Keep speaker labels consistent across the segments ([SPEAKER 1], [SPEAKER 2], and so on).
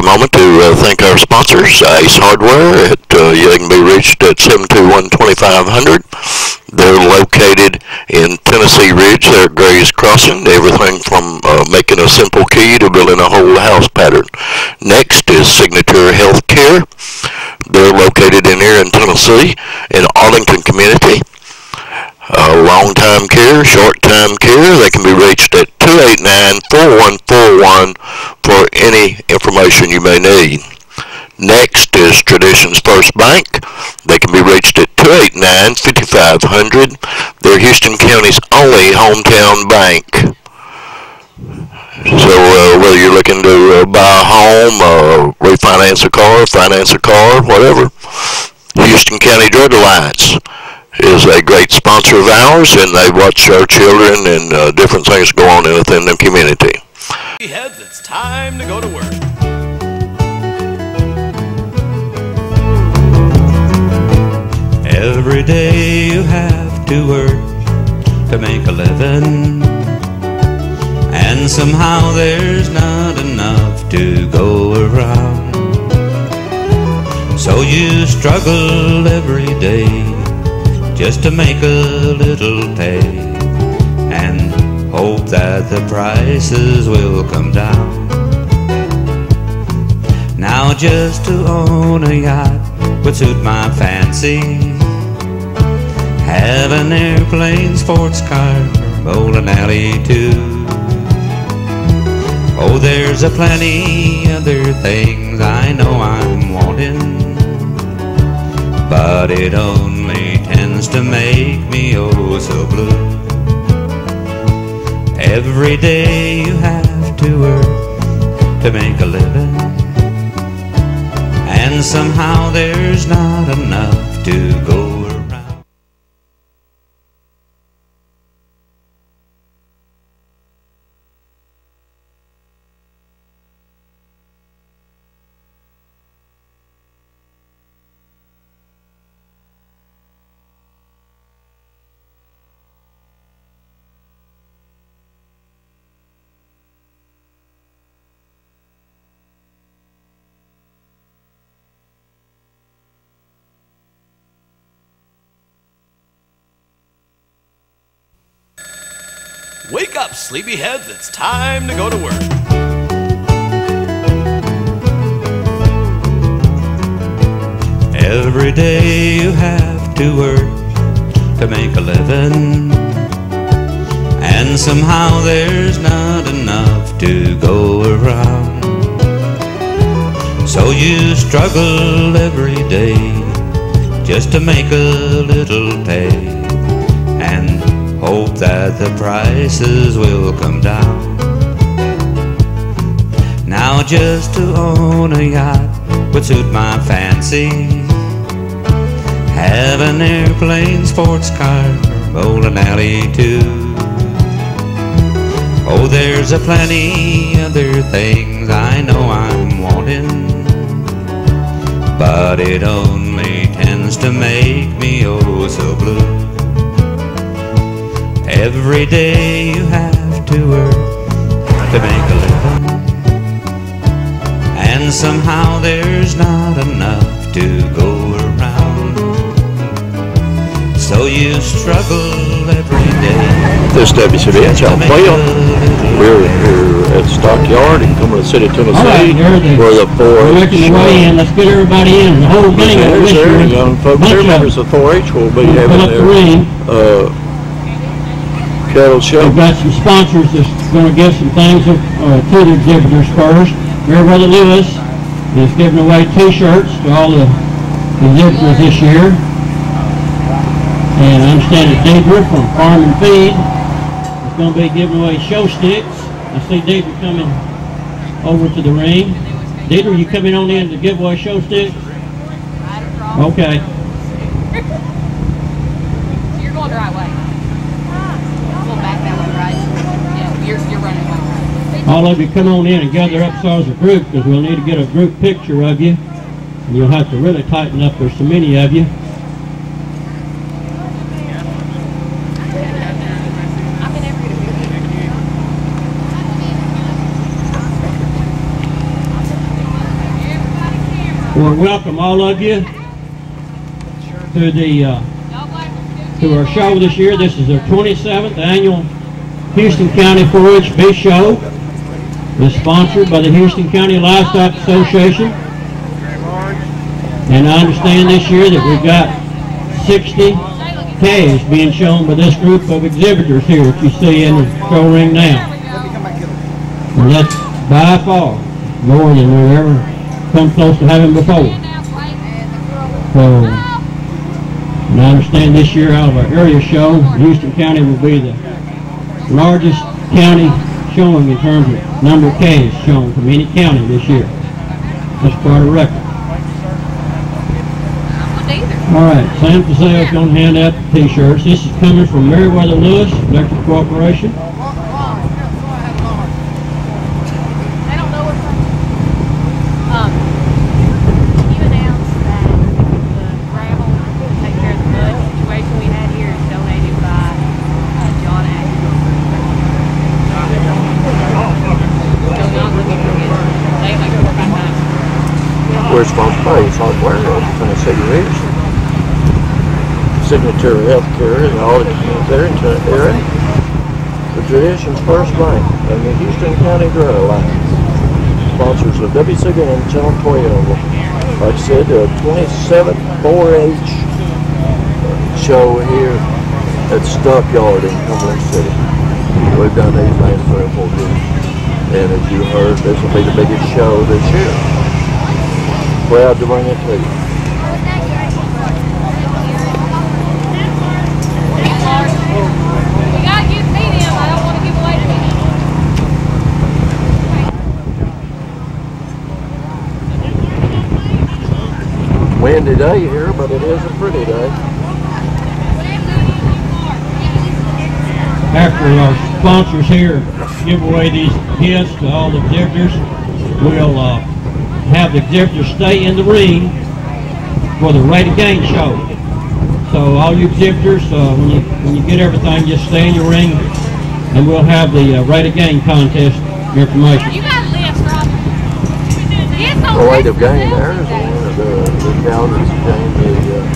[SPEAKER 1] moment to thank our sponsors, Ace Hardware. They can be reached at 721-2500. They're located in Tennessee Ridge. They're at Gray's Crossing. Everything from making a simple key to building a whole house pattern. Next is Signature Healthcare. They're located here in Tennessee, in Arlington Community. Long-time care, short-time care. They can be reached at 289-4141 for any information you may need. Next is Traditions First Bank. They can be reached at 289-5500. They're Houston County's only hometown bank. So whether you're looking to buy a home, refinance a car, finance a car, whatever, Houston County Drug Alliance is a great sponsor of ours, and they watch our children and different things go on within the community.
[SPEAKER 2] Heads, it's time to go to work.
[SPEAKER 3] Every day you have to work to make a living, and somehow there's not enough to go around. So you struggle every day just to make a little pay, and hope that the prices will come down. Now just to own a yacht would suit my fancy. Have an airplane, sports car, bowling alley too. Oh, there's a plenty other things I know I'm wanting, but it only tends to make me oh so blue. Every day you have to work to make a living, and somehow there's not enough to go around.
[SPEAKER 2] Wake up, sleepyheads, it's time to go to work.
[SPEAKER 3] Every day you have to work to make a living, and somehow there's not enough to go around. So you struggle every day just to make a little pay, and hope that the prices will come down. Now just to own a yacht would suit my fancy. Have an airplane, sports car, bowling alley too. Oh, there's a plenty other things I know I'm wanting, but it only tends to make me oh so blue. Every day you have to work to make a living, and somehow there's not enough to go around. So you struggle every day.
[SPEAKER 1] This is WCBH Alphayo. We're here at the Stockyard in Cumberland City, Tennessee.
[SPEAKER 4] All right,
[SPEAKER 1] where the 4-H.
[SPEAKER 4] We're making the way in. Let's get everybody in. The whole gang of
[SPEAKER 1] there, young folks here, members of 4-H will be having their cattle show.
[SPEAKER 4] We've got some sponsors that's going to give some things to the exhibitors first. Mayor Brother Lewis is giving away T-shirts to all the exhibitors this year. And I understand that Deidre from Farm and Feed is going to be giving away show sticks. I see Deidre coming over to the ring. Deidre, you coming on in to give away show sticks? Okay.
[SPEAKER 5] You're going the right way. Pull back that way, right? Yeah, you're running right.
[SPEAKER 4] All of you come on in and gather up as a group, because we'll need to get a group picture of you. And you'll have to really tighten up. There's so many of you. Well, welcome all of you to our show this year. This is our 27th annual Houston County 4-H Beef Show. It's sponsored by the Houston County Livestock Association. And I understand this year that we've got 60 calves being shown by this group of exhibitors here that you see in the show ring now. And that's by far more than we've ever come close to having before. So, and I understand this year out of our area show, Houston County will be the largest county showing in terms of number of calves shown from any county this year. That's quite a record. All right, Sam Pazel's going to hand out the t-shirts. This is coming from Meriwether Lewis Electric Corporation.
[SPEAKER 6] We're sponsored by Hardware of Tennessee Ridge, Signature Healthcare, and all the there in the area. The Tradition's First Bank and the Houston County Grow Alliance, sponsors of WCBN Channel 12. Like I said, the 27th 4-H show here at Stockyard in Cumberland City. We've done these things for 4 years, and as you heard, this will be the biggest show this year. Proud to bring it to you.
[SPEAKER 5] You gotta give medium. I don't want to give away medium.
[SPEAKER 6] Windy day here, but it is a pretty day.
[SPEAKER 4] After our sponsors here give away these gifts to all the exhibitors, we'll have the exhibitors stay in the ring for the Rate of Gain show. So all you exhibitors, when you get everything, just stay in your ring, and we'll have the Rate of Gain contest information.
[SPEAKER 5] You got a list, Rob.
[SPEAKER 6] The Rate of Gain there is one of the cows that's gained the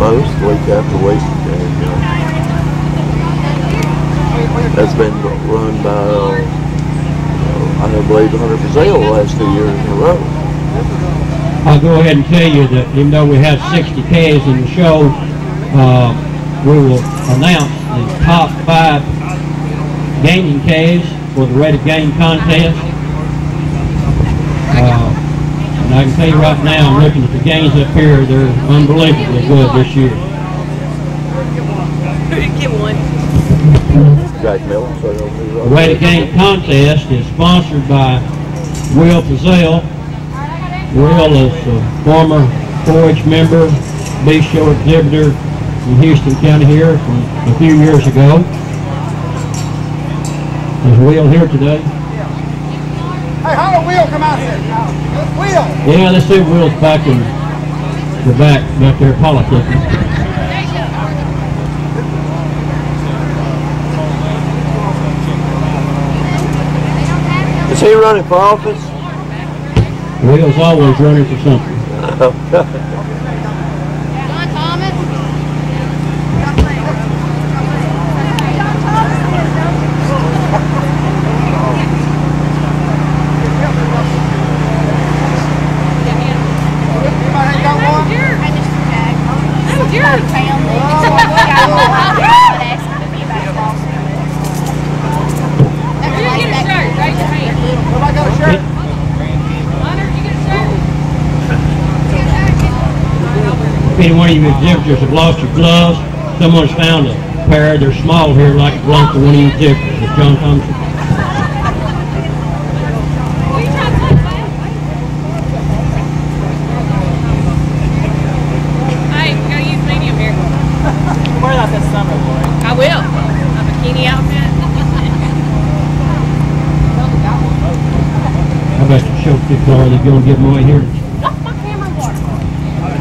[SPEAKER 6] most week after week. And, that's been run by, I believe, 100% the last 2 years in a row.
[SPEAKER 4] I'll go ahead and tell you that even though we have 60 calves in the show, we will announce the top 5 gaining calves for the Rate of Gain contest. And I can tell you right now, I'm looking at the gains up here, they're unbelievably good this year.
[SPEAKER 5] Get one.
[SPEAKER 6] Jack Miller, so
[SPEAKER 4] the Rate of Gain contest is sponsored by Will Pazel. Will is a former 4-H member, beef show exhibitor in Houston County here from a few years ago. Is Will here today?
[SPEAKER 7] Hey, how did Will come out here? Will!
[SPEAKER 4] Yeah, let's see if Will's back in the back there politicking.
[SPEAKER 6] Is he running for office?
[SPEAKER 4] Will's always running for something.
[SPEAKER 5] John Thomas.
[SPEAKER 7] Anybody got one?
[SPEAKER 5] That was yours. If you get a shirt, raise your hand.
[SPEAKER 7] Nobody got a shirt?
[SPEAKER 5] Hunter, you get a shirt?
[SPEAKER 4] If any one of you exhibitors have lost your gloves, someone's found a pair. They're small here, like it belongs to one of you exhibitors. It's John Thompson.
[SPEAKER 5] What are you trying to say, man? Hey, we gotta use medium here.
[SPEAKER 7] Wear that this summer, boy.
[SPEAKER 5] I will. A bikini outfit.
[SPEAKER 4] How about the show sticks are they going to give them away here?
[SPEAKER 5] What's my camera water?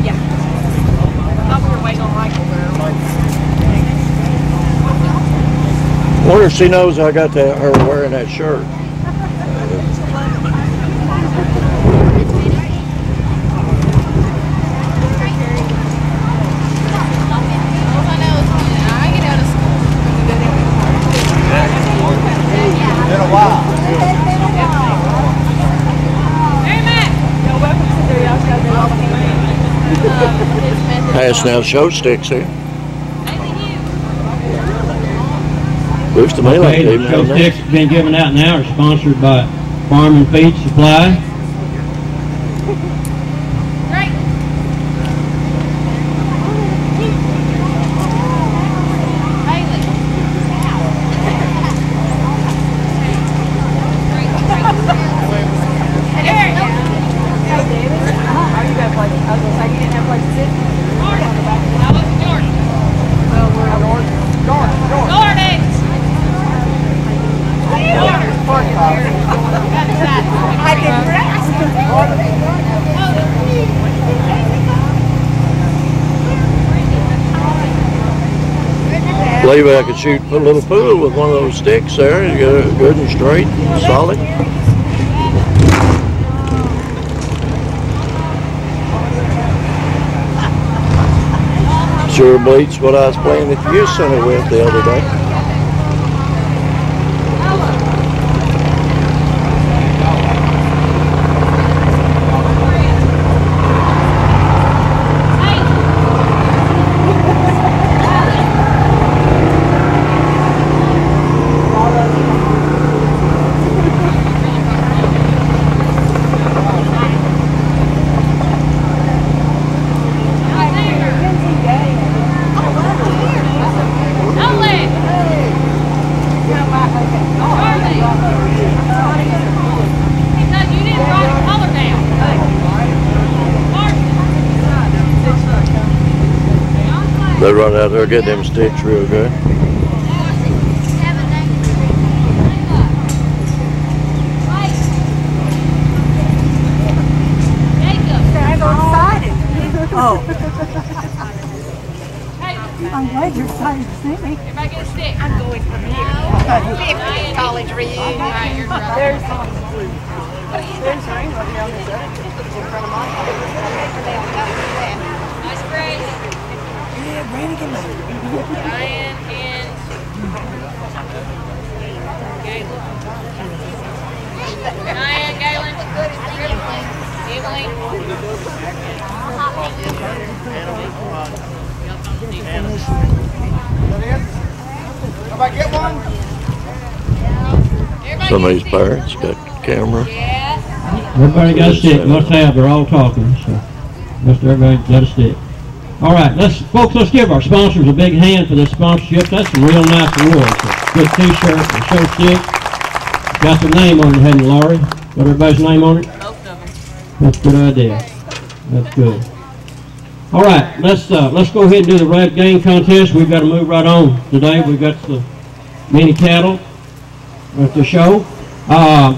[SPEAKER 5] Yeah. I thought we were waiting on Michael there.
[SPEAKER 6] I wonder if she knows I got her wearing that shirt. Passing out show sticks here. Looks to me like
[SPEAKER 4] Okay,
[SPEAKER 6] they've
[SPEAKER 4] the show
[SPEAKER 6] done that.
[SPEAKER 4] sticks being given out now are sponsored by Farm and Feed Supply.
[SPEAKER 6] I believe I could shoot a little pool with one of those sticks there. You get it good and straight and solid. Sure beats what I was playing at the youth center with the other day. They run out there, get them sticks real good.
[SPEAKER 8] Oh. I'm glad you're excited to see me.
[SPEAKER 5] If I get a stick.
[SPEAKER 8] I'm going from here. 50th college reunion. There's rain right down this other in front of mine.
[SPEAKER 5] Nice break.
[SPEAKER 8] Yeah, Brandon can make it.
[SPEAKER 5] Diane and Galen. Diane, Galen.
[SPEAKER 7] If I get one?
[SPEAKER 6] Some of these parents got cameras.
[SPEAKER 4] Everybody got a stick. Must have. They're all talking. So must everybody got a stick. All right, folks, let's give our sponsors a big hand for this sponsorship. That's some real nice awards. A good T-shirt, a show stick. Got their name on it, hadn't you, Laurie? Got everybody's name on it?
[SPEAKER 5] Both of them.
[SPEAKER 4] That's a good idea. That's good. All right, let's go ahead and do the red game contest. We've got to move right on today. We've got the mini cattle at the show. I'm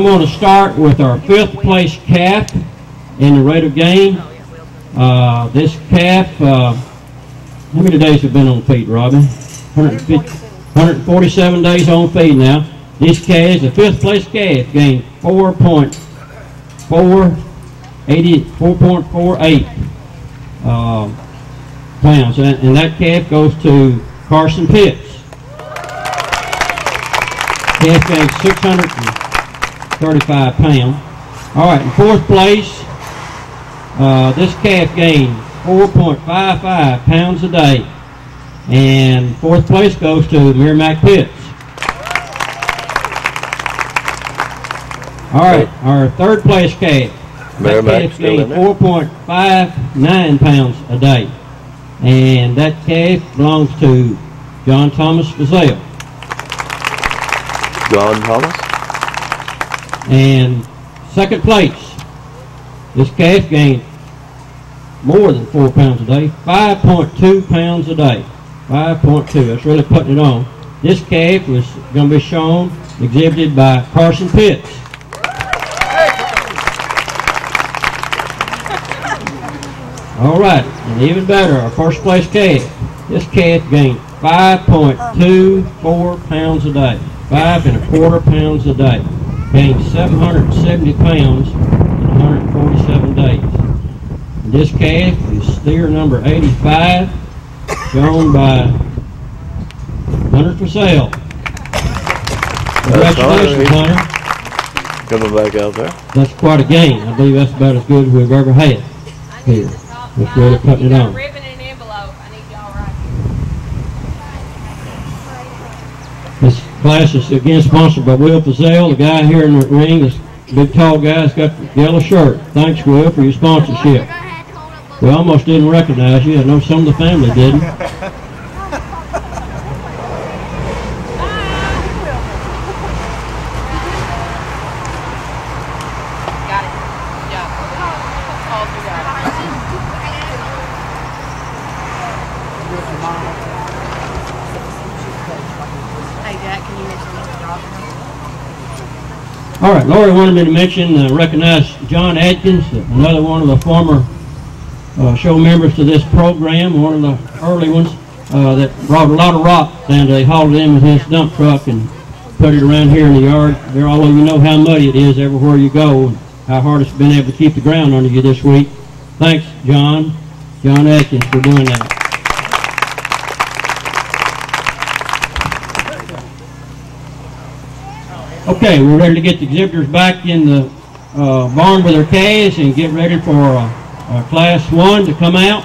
[SPEAKER 4] going to start with our 5th place calf in the rate of gain. This calf, how many days have been on feed, Robin? 147 days on feed now. This calf, the 5th place calf, gained 4.48 pounds, and that calf goes to Carson Pitts. Calf gained 635 pounds. All right, in 4th place, this calf gained 4.55 pounds a day, and 4th place goes to Merrimack Pitts. All right, our 3rd place calf.
[SPEAKER 6] Merrimack still in there.
[SPEAKER 4] 4.59 pounds a day, and that calf belongs to John Thomas Fazell.
[SPEAKER 6] John Thomas.
[SPEAKER 4] And 2nd place, this calf gained more than 4 pounds a day, 5.2 pounds a day. 5.2, that's really putting it on. This calf was going to be shown, exhibited by Carson Pitts. All right, and even better, our 1st place calf. This calf gained 5.24 pounds a day, 5.25 pounds a day. Gained 770 pounds in 147 days. And this calf is steer number 85, shown by Hunter for sale. Congratulations, Hunter.
[SPEAKER 6] Coming back out there.
[SPEAKER 4] That's quite a gain. I believe that's about as good as we've ever had. Here. Let's go to putting it on.
[SPEAKER 5] Ribbon and envelope. I need y'all right
[SPEAKER 4] This class is again sponsored by Will Fazell. The guy here in the ring, this big tall guy's got the yellow shirt. Thanks, Will, for your sponsorship. We almost didn't recognize you. I know some of the family didn't.
[SPEAKER 5] Got it. Yeah. All together. Hey, Jack, can you mention the dog?
[SPEAKER 4] All right, Lori wanted me to mention, recognize John Adkins, another one of the former show members to this program, one of the early ones that brought a lot of rock down. They hauled it in with his dump truck and put it around here in the yard. There, although you know how muddy it is everywhere you go, and how hard it's been able to keep the ground under you this week. Thanks, John Adkins, for doing that. Okay, we're ready to get the exhibitors back in the barn with their calves and get ready for Class 1 to come out.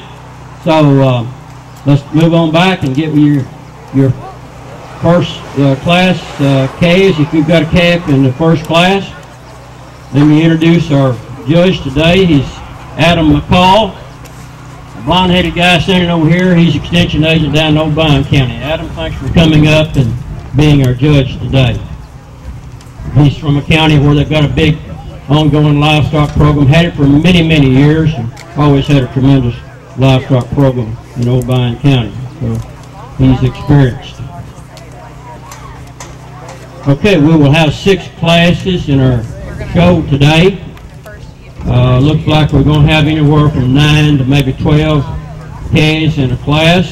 [SPEAKER 4] So let's move on back and get your first class calves, if you've got a calf in the first class. Let me introduce our judge today. He's Adam McCall, a blonde-headed guy standing over here. He's extension agent down in O'Brien County. Adam, thanks for coming up and being our judge today. He's from a county where they've got a big ongoing livestock program, had it for many, many years, and always had a tremendous livestock program in O'Brien County. So he's experienced. Okay, we will have 6 classes in our show today. Looks like we're going to have anywhere from 9 to maybe 12 calves in a class.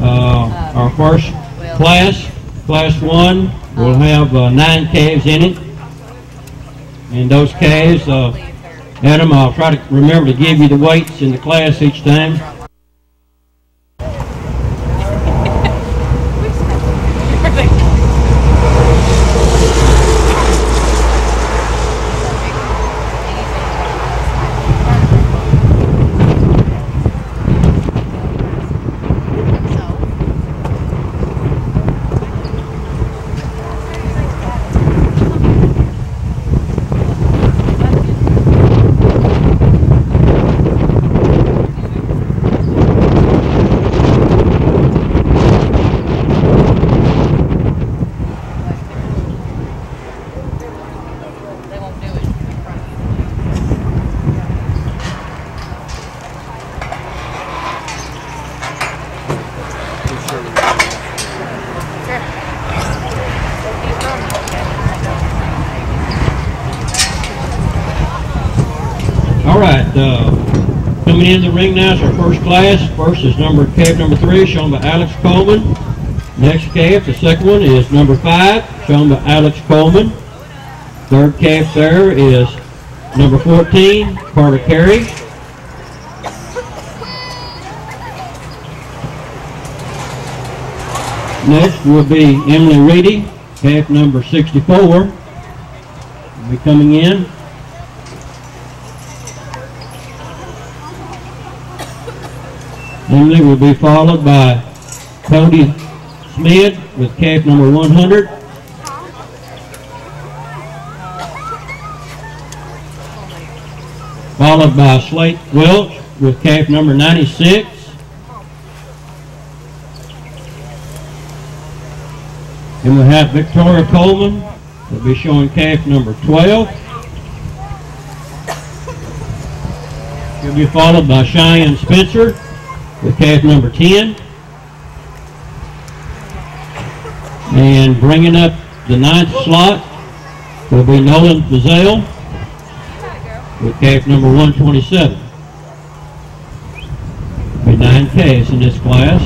[SPEAKER 4] Our first class, Class 1, will have 9 calves in it. And those calves, Adam, I'll try to remember to give you the weights in the class each time. All right, coming in the ring now is our first class. First is calf number 3, shown by Alex Coleman. Next calf, the second one, is number 5, shown by Alex Coleman. Third calf there is number 14, Carter Carey. Next will be Emily Reedy, calf number 64. Will be coming in. Emily will be followed by Cody Smith with calf number 100. Followed by Slate Welch with calf number 96. And we'll have Victoria Coleman, will be showing calf number 12. She'll be followed by Cheyenne Spencer with calf number 10. And bringing up the 9th slot will be Nolan Fazell with calf number 127. There'll be 9 calves in this class.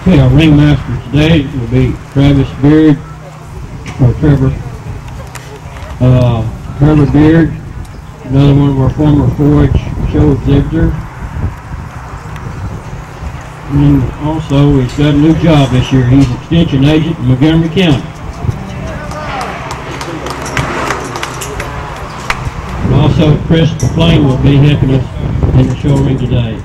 [SPEAKER 4] Okay, our ringmaster today will be Travis Beard, or Trevor Beard, another one of our former 4-H show exhibitors. And also, he's got a new job this year. He's extension agent in Montgomery County. And also, Chris McLean will be helping us in the show ring today.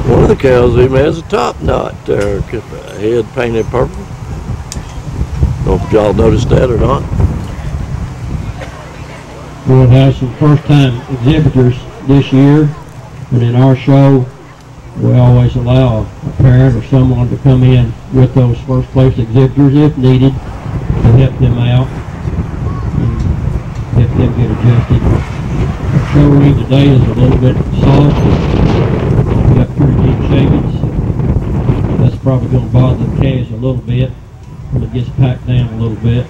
[SPEAKER 6] One of the cows even has a top knot there, head painted purple. Don't know if y'all noticed that or not.
[SPEAKER 4] We'll have some first-time exhibitors this year, and in our show, we always allow a parent or someone to come in with those first-place exhibitors if needed to help them out and help them get adjusted. Our show ring today is a little bit soft. We got pretty deep shavings. That's probably going to bother the calves a little bit when it gets packed down a little bit.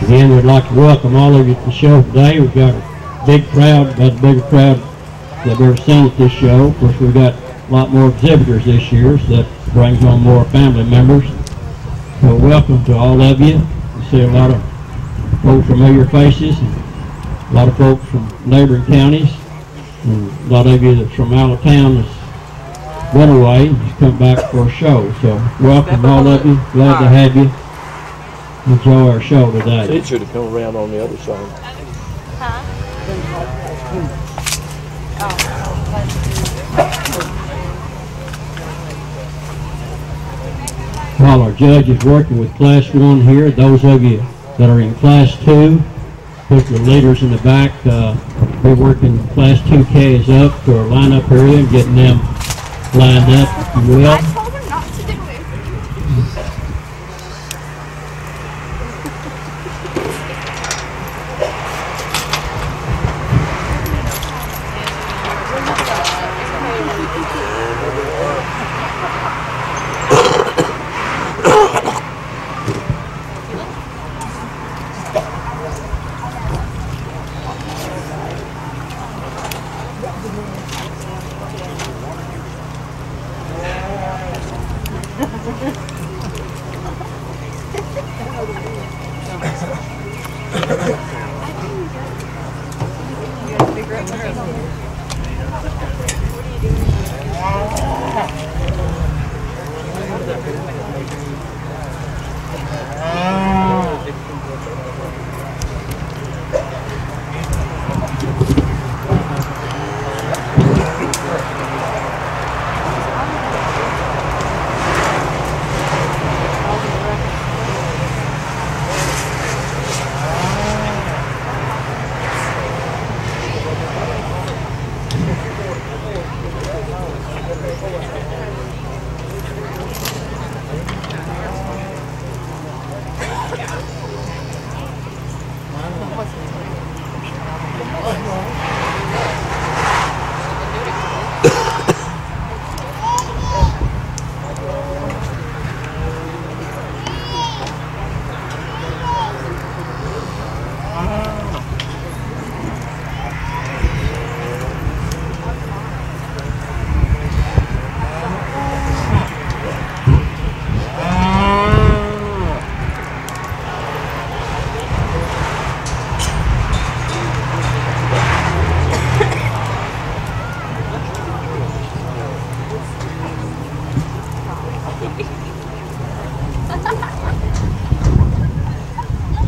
[SPEAKER 4] Again, we'd like to welcome all of you to the show today. We've got a big crowd, about the bigger crowd that I've ever seen at this show. Of course, we've got a lot more exhibitors this year, so that brings on more family members. So welcome to all of you. We see a lot of old familiar faces, and a lot of folks from neighboring counties, and a lot of you that's from out of town that's went away and just come back for a show. So welcome all of you. Glad to have you. Enjoy our show today.
[SPEAKER 6] Teach her to come around on the other side.
[SPEAKER 4] While our judge is working with Class 1 here, those of you that are in Class 2, put the leaders in the back. We're working Class 2K is up to our lineup area and getting them lined up, if you will.
[SPEAKER 8] I told her not to do it.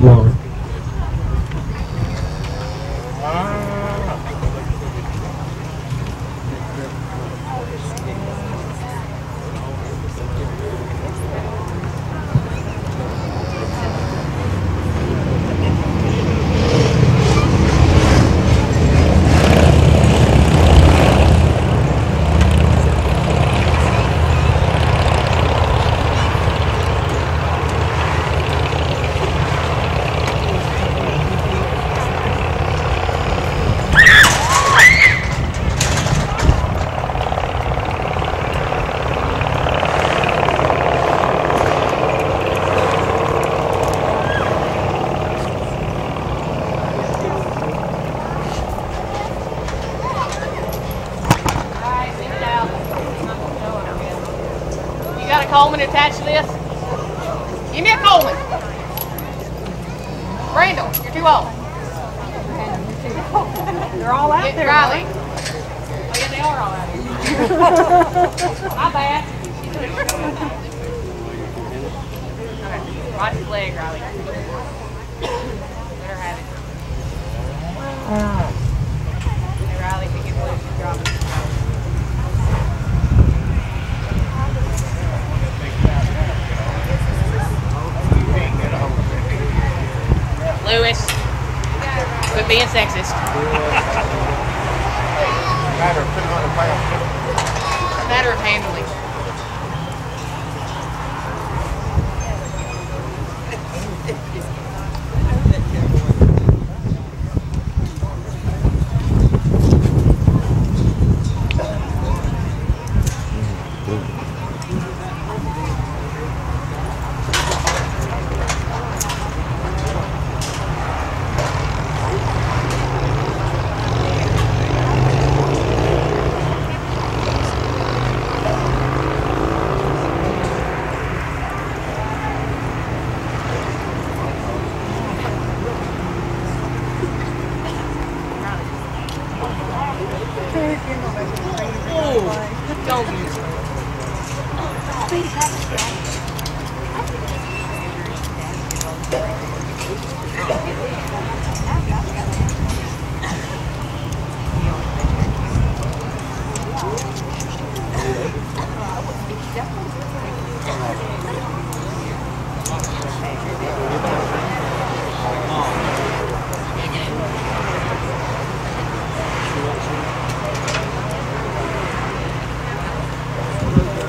[SPEAKER 4] Water.
[SPEAKER 5] Coleman attached to this? Give me a Coleman. Randall, you're too old.
[SPEAKER 8] They're all out
[SPEAKER 5] Get
[SPEAKER 8] there.
[SPEAKER 5] Riley. Oh yeah, they are all out here. My bad. Okay, watch his leg, Riley. Let her have it. Hey Riley, if you get loose, you drop it. Lewis. Quit being sexist. Matter of handling.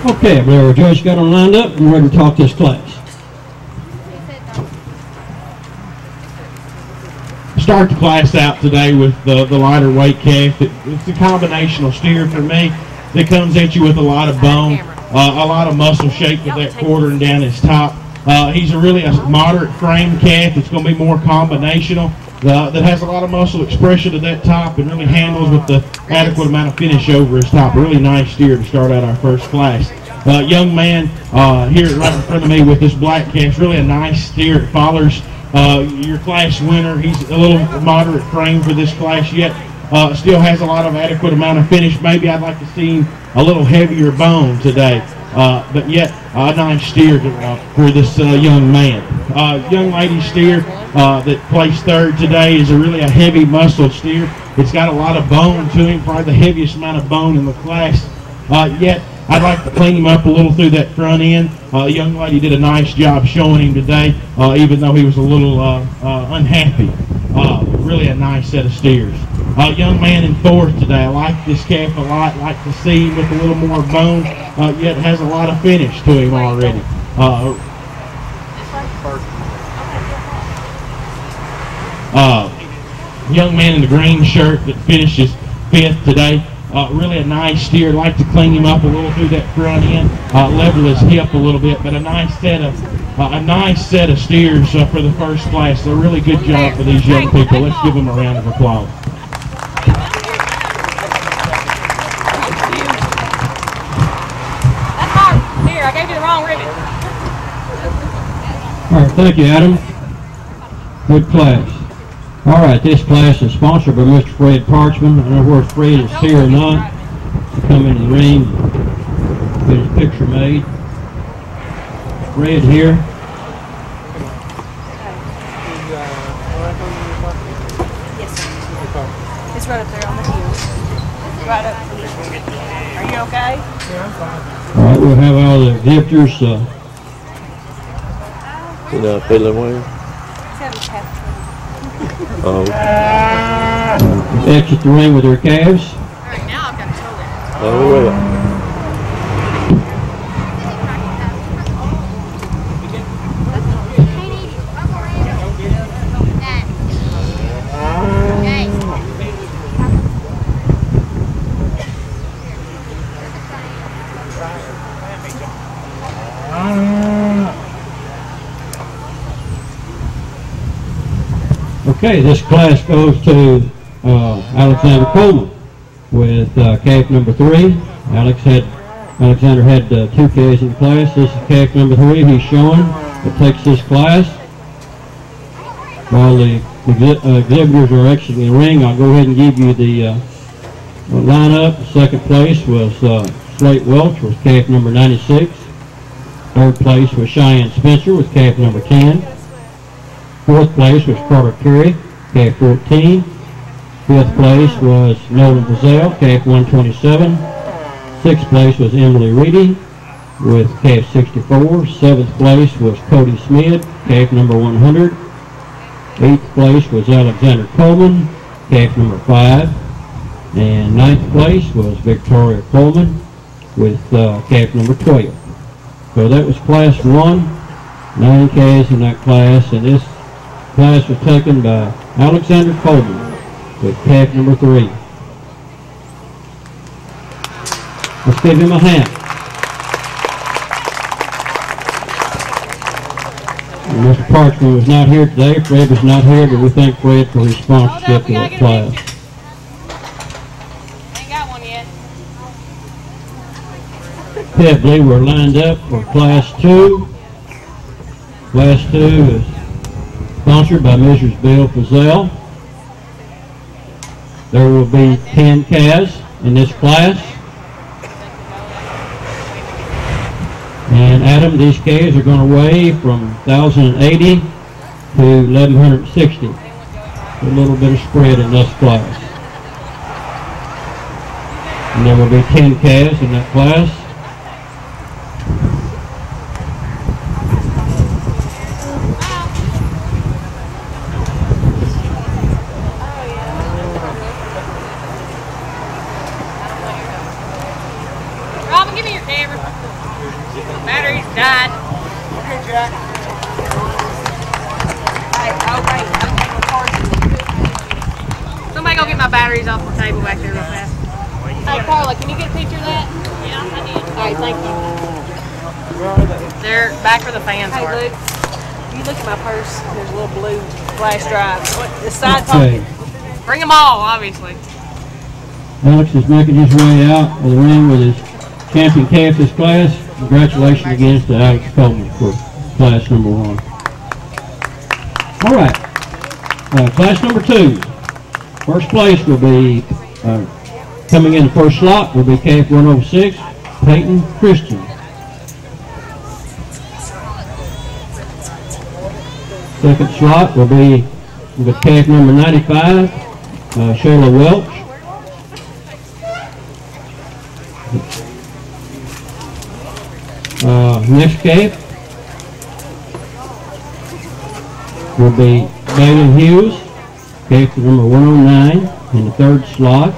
[SPEAKER 4] Okay, I believe our judge got them lined up and ready to talk this class.
[SPEAKER 9] Start the class out today with the lighter weight calf. It's a combinational steer for me that comes at you with a lot of bone, a lot of muscle shape with that quarter and down his top. He's a really moderate frame calf. It's going to be more combinational. That has a lot of muscle expression at that top and really handles with the adequate amount of finish over his top. A really nice steer to start out our first class. Young man here right in front of me with this black calf. It's really a nice steer. It follows your class winner. He's a little moderate frame for this class yet. Still has a lot of adequate amount of finish. Maybe I'd like to see him a little heavier bone today. But yet a nice steer for this young man. Young lady steer that placed third today is really a heavy muscled steer. It's got a lot of bone to him, probably the heaviest amount of bone in the class. Yet I'd like to clean him up a little through that front end. Young lady did a nice job showing him today, even though he was a little unhappy. Really a nice set of steers. Young man in fourth today. I like this calf a lot. Like to see him with a little more bone, yet has a lot of finish to him already. Young man in the green shirt that finishes fifth today. Really a nice steer. I'd like to clean him up a little through that front end, level his hip a little bit, but a nice set of steers for the first class. So a really good job for these young people. Let's give them a round of applause.
[SPEAKER 5] Here, I gave you the wrong ribbon.
[SPEAKER 4] All right, thank you, Adam. Good class. All right, this class is sponsored by Mr. Fred Parchman. I don't know where Fred is here or not. To come into the ring, get his picture made. Fred here.
[SPEAKER 8] Yes, sir. It's right up there on the hill. Right up there. Are you okay? Yeah, I'm fine.
[SPEAKER 4] All right, we'll have all the exhibitors.
[SPEAKER 6] You not feeling well? Oh.
[SPEAKER 4] Exit the ring with their calves.
[SPEAKER 5] All right, now I've got to tell it.
[SPEAKER 6] Oh, well.
[SPEAKER 4] Okay, this class goes to Alexander Coleman with calf number 3. Alexander had 2 calves in the class. This is calf number 3 he's showing that takes this class. While the exhibitors are exiting the ring, I'll go ahead and give you the lineup. Second place was Slate Welch with calf number 96. Third place was Cheyenne Spencer with calf number 10. Fourth place was Carter Curry, calf 14. Fifth place was Nolan Bazell, calf 127. Sixth place was Emily Reedy with calf 64. Seventh place was Cody Smith, calf number 100. Eighth place was Alexander Coleman, calf number 5. And ninth place was Victoria Coleman with calf number 12. So that was class 1, 9 calves in that class, and this class was taken by Alexander Coleman with calf number 3. Let's give him a hand. And Mr. Parchman was not here today. Fred was not here, but we thank Fred for his sponsorship of that class.
[SPEAKER 5] Ain't got one yet.
[SPEAKER 4] Pebbley, we're lined up for class 2. Class 2 is sponsored by Mrs. Bill Fazell. There will be 10 calves in this class. And Adam, these calves are going to weigh from 1,080 to 1,160. A little bit of spread in this class. And there will be 10 calves in that class.
[SPEAKER 5] Robin, give me your camera.
[SPEAKER 8] Dad.
[SPEAKER 7] Okay, Jack.
[SPEAKER 8] Hey, oh wait, I'm taking the cards. Somebody go get my batteries off the table back there real fast. Hey, Carla, can you get a picture of that? Yeah, I did. All right, thank you. They're back where the fans are. Hey, Luke, you look at my purse. There's a little blue flash drive. The side pocket. Bring them all, obviously.
[SPEAKER 4] Alex is making his way out of the ring with his champion calf this class. Congratulations again to Alex Coleman for class number 1. All right, class number 2. First place will be, coming in the first slot will be calf 106, Peyton Christian. Second slot will be with calf number 95, Shayla Welch. Next calf will be Bailey Hughes, calf number 109 in the third slot.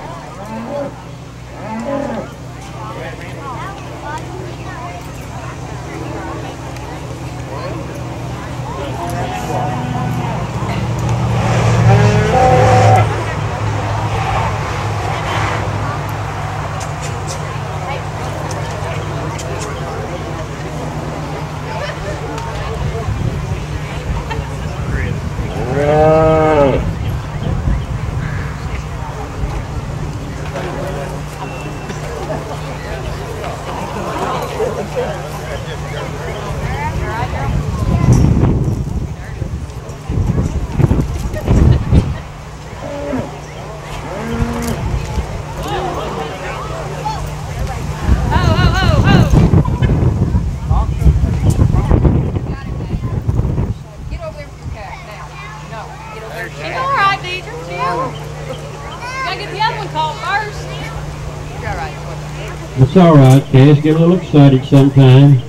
[SPEAKER 4] It's all right, kids get a little excited sometimes.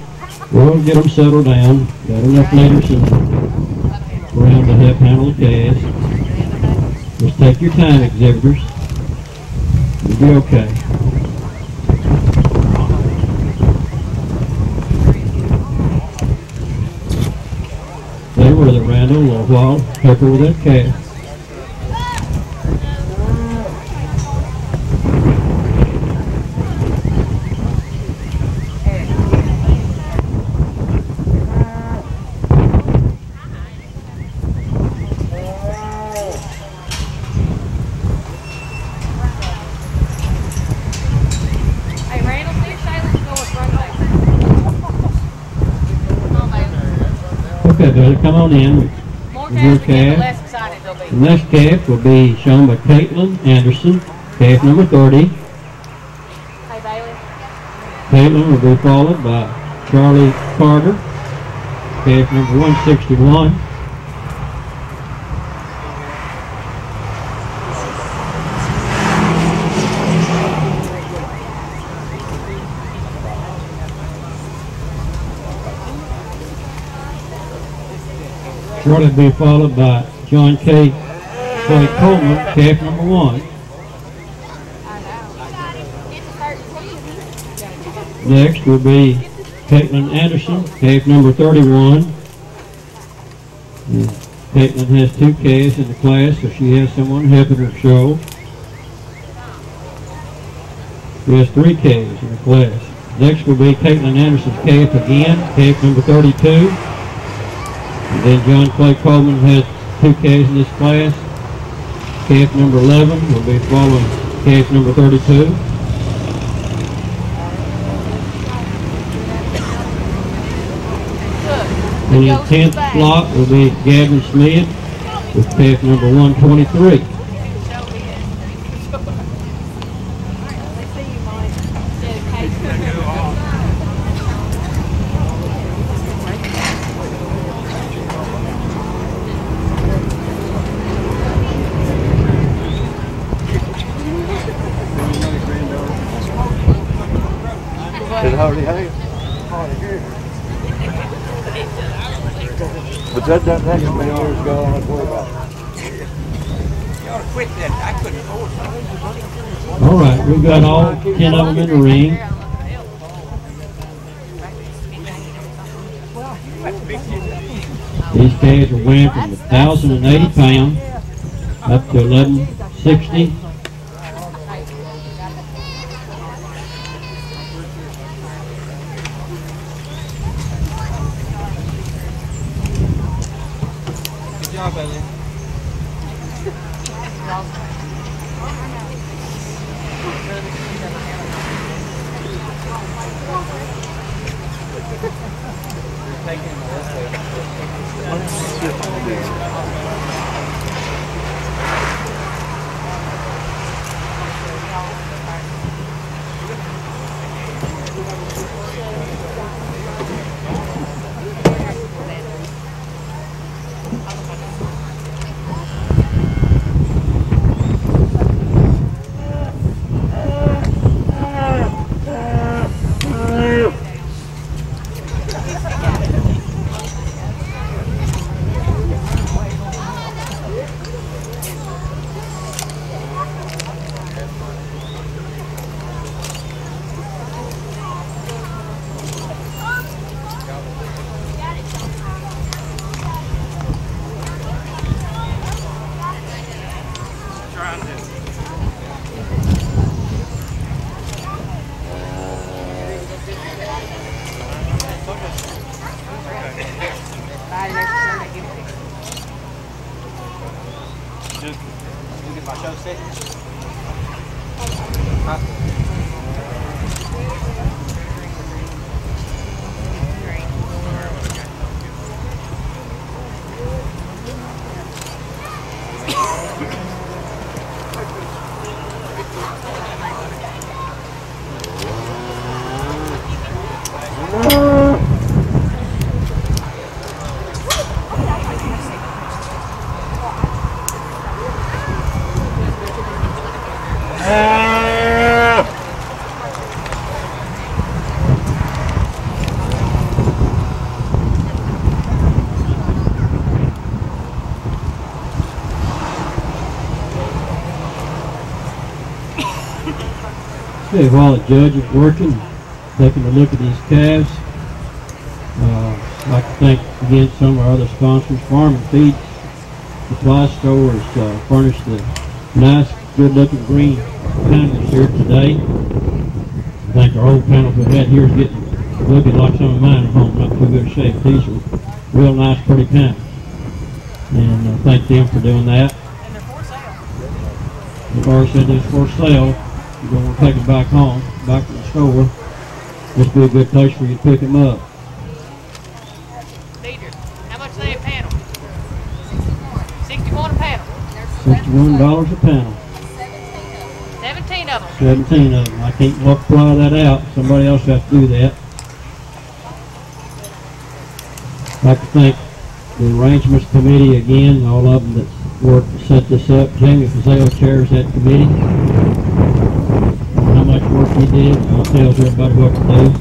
[SPEAKER 4] We'll get them settled down. Got enough leaders around to help handle the cast. Just take your time, exhibitors. You'll be okay. They were the Randall a little while. Help her with that cast. Okay, Billy, come on in. Your calf. The next calf will be shown by Caitlin Anderson, calf number 30.
[SPEAKER 8] Hey, Bailey.
[SPEAKER 4] Caitlin will be followed by Charlie Carter, calf number 161. Shortly be followed by John Clay Coleman, calf number 1. Next will be Caitlin Anderson, calf number 31. Caitlin has 2 calves in the class, so she has someone helping her show. She has 3 calves in the class. Next will be Caitlin Anderson's calf again, calf number 32. And then John Clay Coleman has 2 calves in this class. Calf number 11 will be following calf number 32. In the 10th slot will be Gavin Smith with calf number 123.
[SPEAKER 6] But that happened many years ago, I don't have to worry about it.
[SPEAKER 4] All right, we've got all 10 of them in the ring. calves are weighing from 1,080 pounds up to 1,160.
[SPEAKER 7] Good job, Ellie.
[SPEAKER 4] Okay, while the judge is working, taking a look at these calves, I'd like to thank again some of our other sponsors. Farm and Feed Supply Store has furnished the nice, good-looking green panels here today. I think our old panels we've had here is looking like some of mine at home, not too good shape. These are real nice, pretty panels. And thank them for doing that.
[SPEAKER 8] And they're for sale.
[SPEAKER 4] We've already said this for sale. If you don't want to take them back home, back to the store, this would be a good place for you to pick them up.
[SPEAKER 8] Deidre, how much are they a panel? 61 a panel.
[SPEAKER 4] $61 a panel.
[SPEAKER 8] 17 of them.
[SPEAKER 4] 17 of them. I can't multiply that out. Somebody else has to do that. I'd like to thank the arrangements committee again, all of them that worked to set this up. Jamie Fazell chairs that committee. How much work he did, he tells everybody what to do.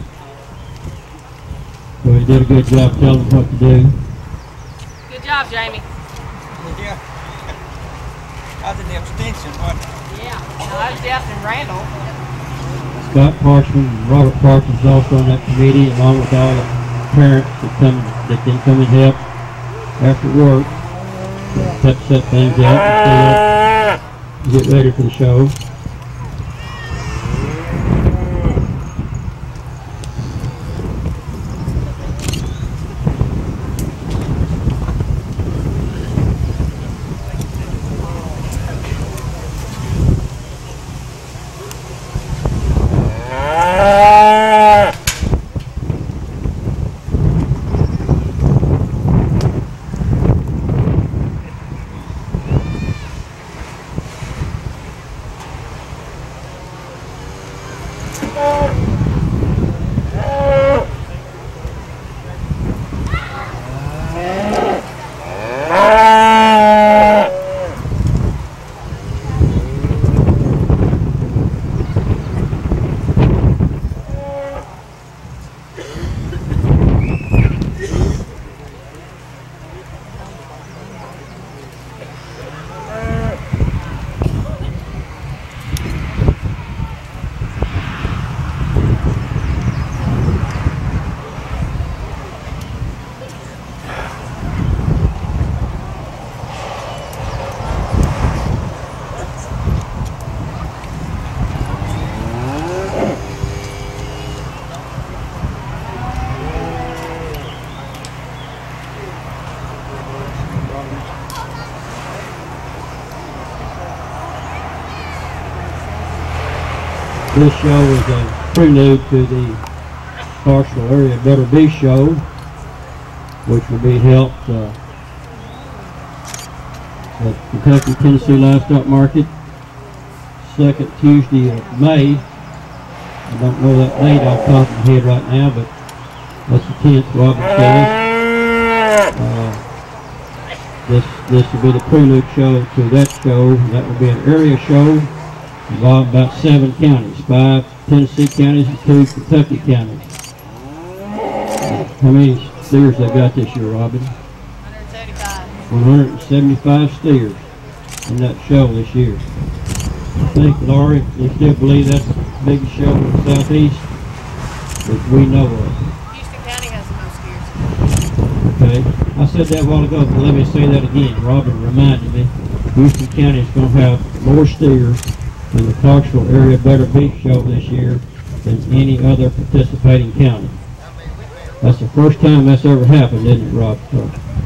[SPEAKER 4] So he did a good job telling them what to do.
[SPEAKER 8] Good job, Jamie.
[SPEAKER 7] Yeah. I did the extension, what?
[SPEAKER 8] Yeah. No, that was Jeff and Randall.
[SPEAKER 4] Scott Parchman and Robert Parkinson's also on that committee, along with all the parents that can come and help after work. Help set things out and get ready for the show. This show is a prelude to the Clarksville Area Better Beef Show, which will be held at Kentucky Tennessee Livestock Market, second Tuesday of May. I don't know that date off the top of my head right now, but that's the 10th, Robin says. This will be the prelude show to that show. That will be an area show involving about 7 counties, 5 Tennessee counties and 2 Kentucky counties. How many steers they got this year, Robin?
[SPEAKER 5] 175.
[SPEAKER 4] 175 steers in that show this year. I think, Laurie, you still believe that's the biggest show in the southeast that we know of?
[SPEAKER 5] Houston County has the most steers.
[SPEAKER 4] Okay. I said that a while ago, but let me say that again. Robin reminded me. Houston County is going to have more steers in the Clarksville Area Better Beef Show this year than any other participating county. That's the first time that's ever happened, isn't it, Rob?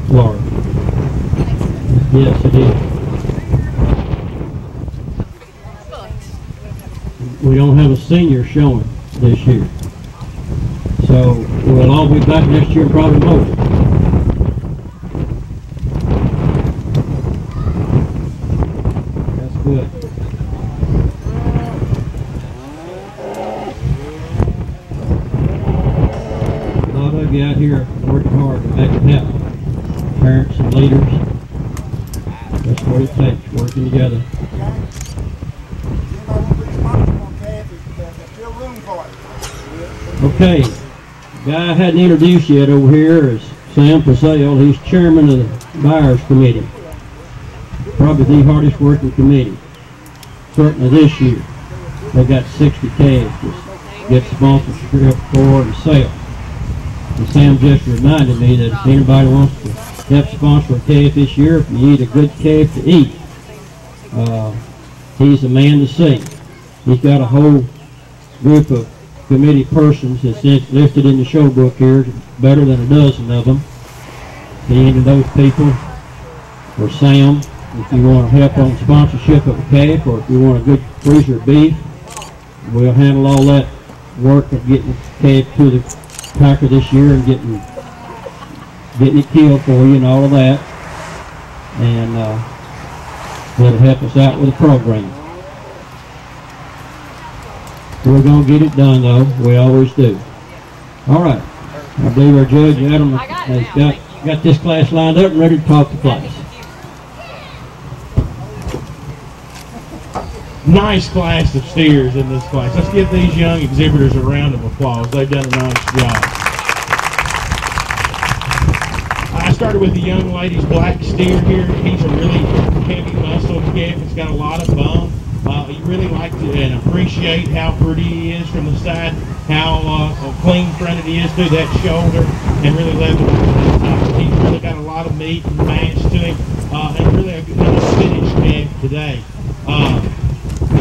[SPEAKER 4] Laura? Yes, it is. We don't have a senior showing this year. So we'll all be back next year, probably more. That's good. A lot of you out here working hard to make it happen. Parents and leaders. That's what it takes, working together. Okay, the guy I hadn't introduced yet over here is Sam Pazale. He's chairman of the buyers committee. Probably the hardest working committee. Certainly this year. They got 60 calves to get sponsorship for and sell. And Sam just reminded me that if anybody wants to help sponsor a calf this year, if you need a good calf to eat, he's the man to see. He's got a whole group of committee persons that's listed in the show book here, better than a dozen of them. Any of those people, or Sam, if you want to help on sponsorship of a calf, or if you want a good freezer of beef, we'll handle all that work of getting the calf to the packer this year and getting it killed for you and all of that. And that'll help us out with the program. We're going to get it done, though. We always do. All right. I believe our judge, Adam, has got this class lined up and ready to talk to class.
[SPEAKER 9] Nice class of steers in this class. Let's give these young exhibitors a round of applause. They've done a nice job. I started with the young lady's black steer here. He's a really heavy muscle calf. It's got a lot of bone. You really like to and appreciate how pretty he is from the side, how clean fronted he is through that shoulder, and really level to the top. He's really got a lot of meat and mass to him, and really a nice finished calf today.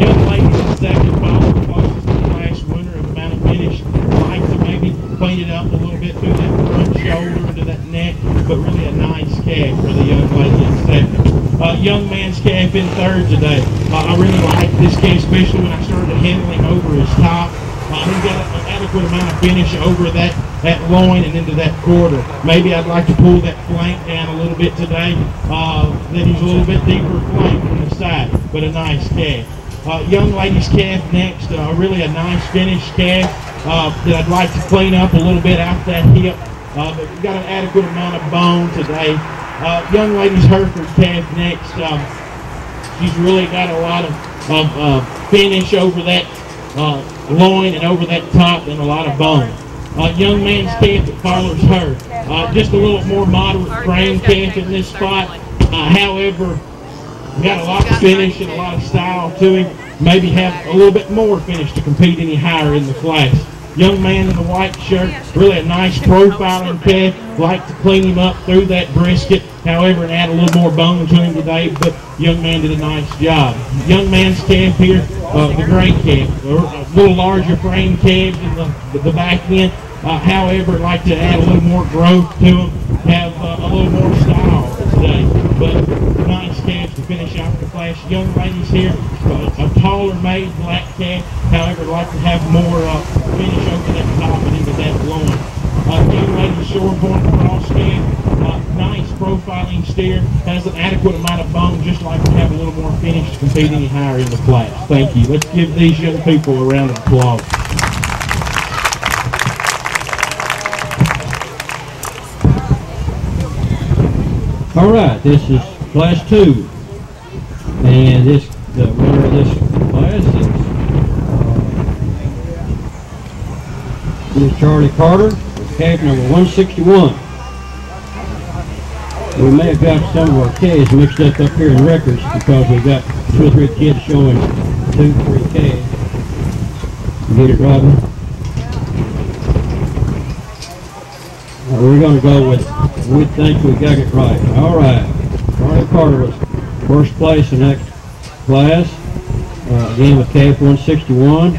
[SPEAKER 9] Young ladies, second follower closest to the last winner of amount of finish, like to maybe clean it up a little bit through that front shoulder into that neck, but really a nice calf for the young lady in second. Young man's calf in third today. I really like this calf, especially when I started handling over his top. He's got an adequate amount of finish over that loin and into that quarter. Maybe I'd like to pull that flank down a little bit today. Then he's a little bit deeper flank from the side, but a nice calf. Young lady's calf next, really a nice finished calf that I'd like to clean up a little bit out that hip. But we've got an adequate amount of bone today. Young lady's Hereford calf next. She's really got a lot of finish over that loin and over that top and a lot of bone. Young man's calf that follows her. Just a little more moderate frame calf in this spot. However, got a lot of finish and a lot of style to him. Maybe have a little bit more finish to compete any higher in the class. Young man in the white shirt, really a nice profiling calf. Like to clean him up through that brisket. However, and add a little more bone to him today, but young man did a nice job. Young man's calf here, the great calf, a little larger frame calves in the back end. However, like to add a little more growth to him, have a little more style today, but nice calves to finish off the class. Young ladies here, a taller made black calf, however, like to have more finish over that top and into that loin. Young lady shorthorn cross calf, nice profiling steer, has an adequate amount of bone, just like to have a little more finish to compete any higher in the class. Thank you. Let's give these young people a round of applause.
[SPEAKER 4] All right, this is Class 2, and the winner of this class is Charlie Carter, calf number 161. We may have got some of our calves mixed up here in records because we got 2 or 3 kids showing 2, 3 calves. Get it, Robin? We're going to go with, we think we got it right. All right. Charlie Carter was first place in that class. Again with calf 161.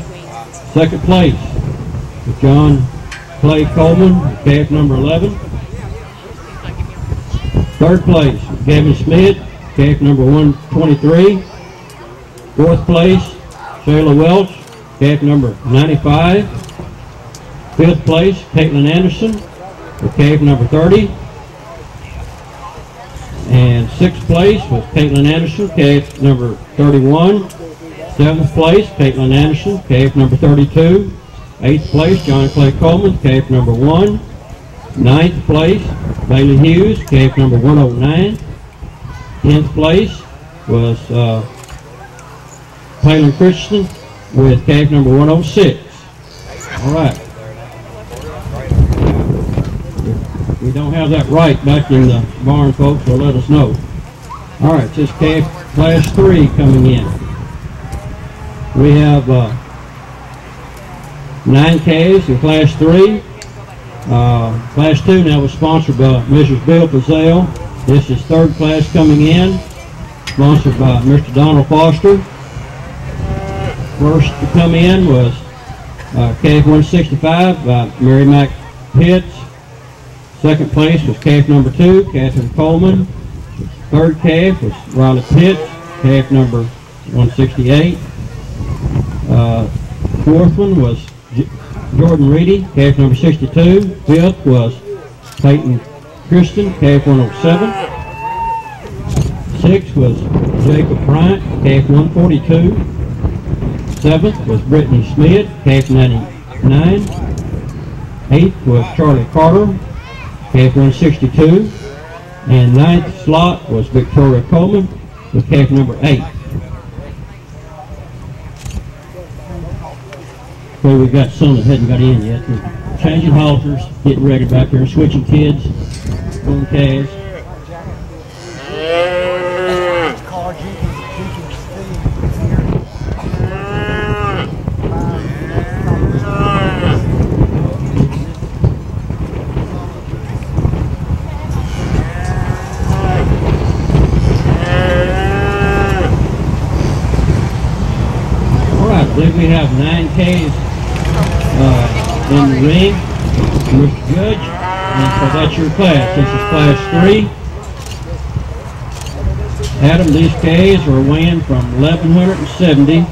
[SPEAKER 4] Second place with John Clay Coleman, calf number 11. Third place, Gavin Smith, calf number 123. Fourth place, Shayla Welch, calf number 95. Fifth place, Caitlin Anderson, with calf number 30. And sixth place was Caitlin Anderson, calf number 31. Seventh place, Caitlin Anderson, calf number 32. Eighth place, John Clay Coleman, calf number 1. Ninth place, Bailey Hughes, calf number 109. 10th place was Palin Christensen with calf number 106. All right. We don't have that right back in the barn, folks, so let us know. All right, this calf Class 3 coming in. We have 9 calves in Class 3. Class 2 now was sponsored by Mrs. Bill Pazell. This is third class coming in, sponsored by Mr. Donald Foster. First to come in was calf 165 by Mary Mac Pitts. Second place was calf number 2, Catherine Coleman. Third calf was Riley Pitts, calf number 168. Fourth one was Jordan Reedy, calf number 62. Fifth was Clayton Kristen, calf 107. Sixth was Jacob Bryant, calf 142. Seventh was Brittany Smith, calf 99. Eighth was Charlie Carter, calf 162. And ninth slot was Victoria Coleman with calf number 8. So we've got some that hadn't got in yet. We're changing halters, getting ready back there, switching kids, going calves. All right, I believe we have 9 calves in the ring, Mr. Judge, and so that's your class. This is Class 3. Adam, these calves are weighing from 1,170 to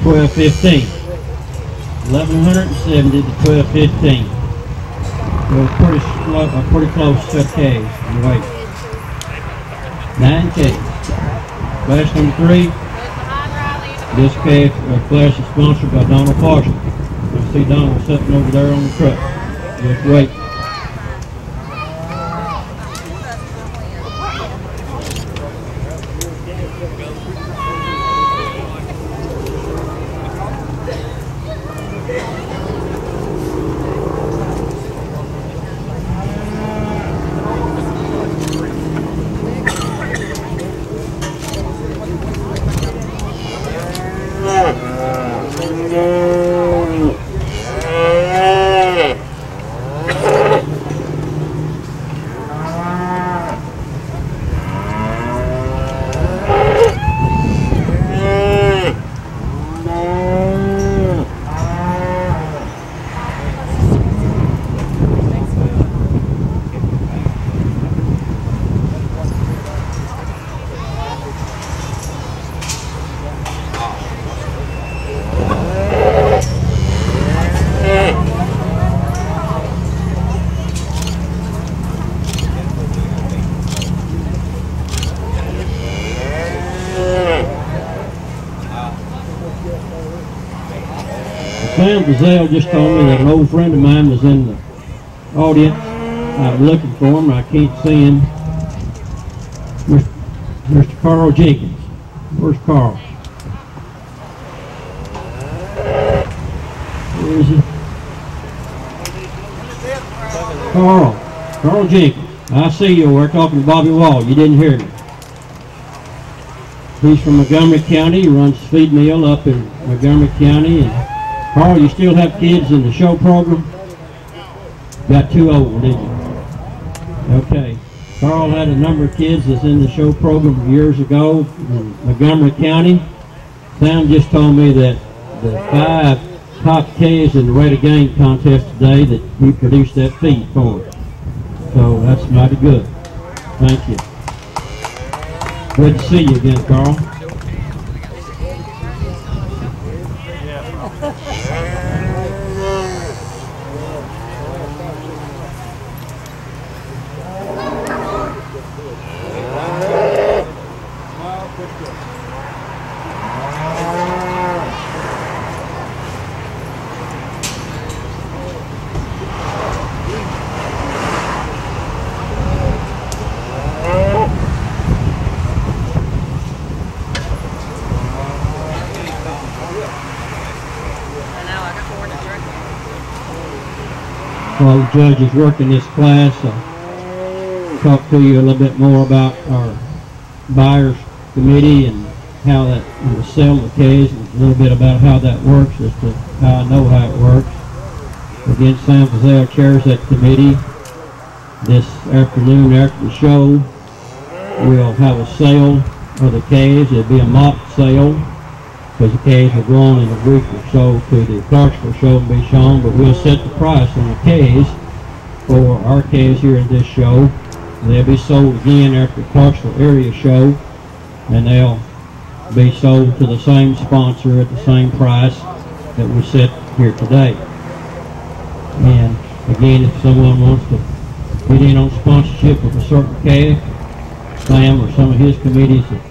[SPEAKER 4] 1,215. 1,170 to 1,215. So a pretty close set of calves in weight. 9 calves. Class number 3. This calf class is sponsored by Donald Foster. I see Donald sitting over there on the truck. Just wait. Sam Gazelle just told me that an old friend of mine was in the audience. I'm looking for him. I can't see him. Mr. Carl Jenkins. Where's Carl? Where is he? Carl Jenkins. I see you. We're talking to Bobby Wall. You didn't hear me. He's from Montgomery County. He runs the feed mill up in Montgomery County. And Carl, you still have kids in the show program? Got 2 old, didn't you? Okay. Carl had a number of kids that's in the show program years ago in Montgomery County. Sam just told me that the 5 top Ks in the rate of gain contest today that he produced that feed for him. So that's mighty good. Thank you. Good to see you again, Carl. While the judge is working this class, I'll talk to you a little bit more about our buyers committee and how that will sell the case, and a little bit about how that works as to how I know how it works. Again, Sam Gazelle chairs that committee. This afternoon after the show, we'll have a sale of the calves. It'll be a mock sale because the calves will go on in a week or so to the Clarksville show and be shown, but we'll set the price on the calves for our calves here in this show. They'll be sold again after the Clarksville area show, and they'll be sold to the same sponsor at the same price that we set here today. And again, if someone wants to get in on sponsorship of a certain calf, Sam or some of his committees of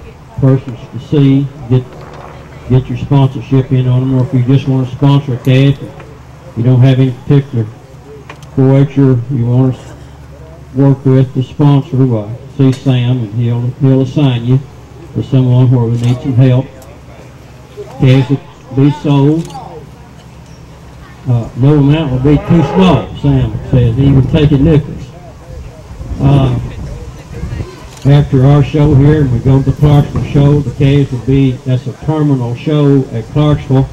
[SPEAKER 4] persons to see, get your sponsorship in on them, or if you just want to sponsor a calf, you don't have any particular 4-H'er you want to work with to sponsor, well, see Sam and he'll assign you to someone where we need some help. Calves will be sold. No amount will be too small, Sam says, even taking nickels. After our show here, and we go to the Clarksville show, the calves will be, that's a terminal show at Clarksville.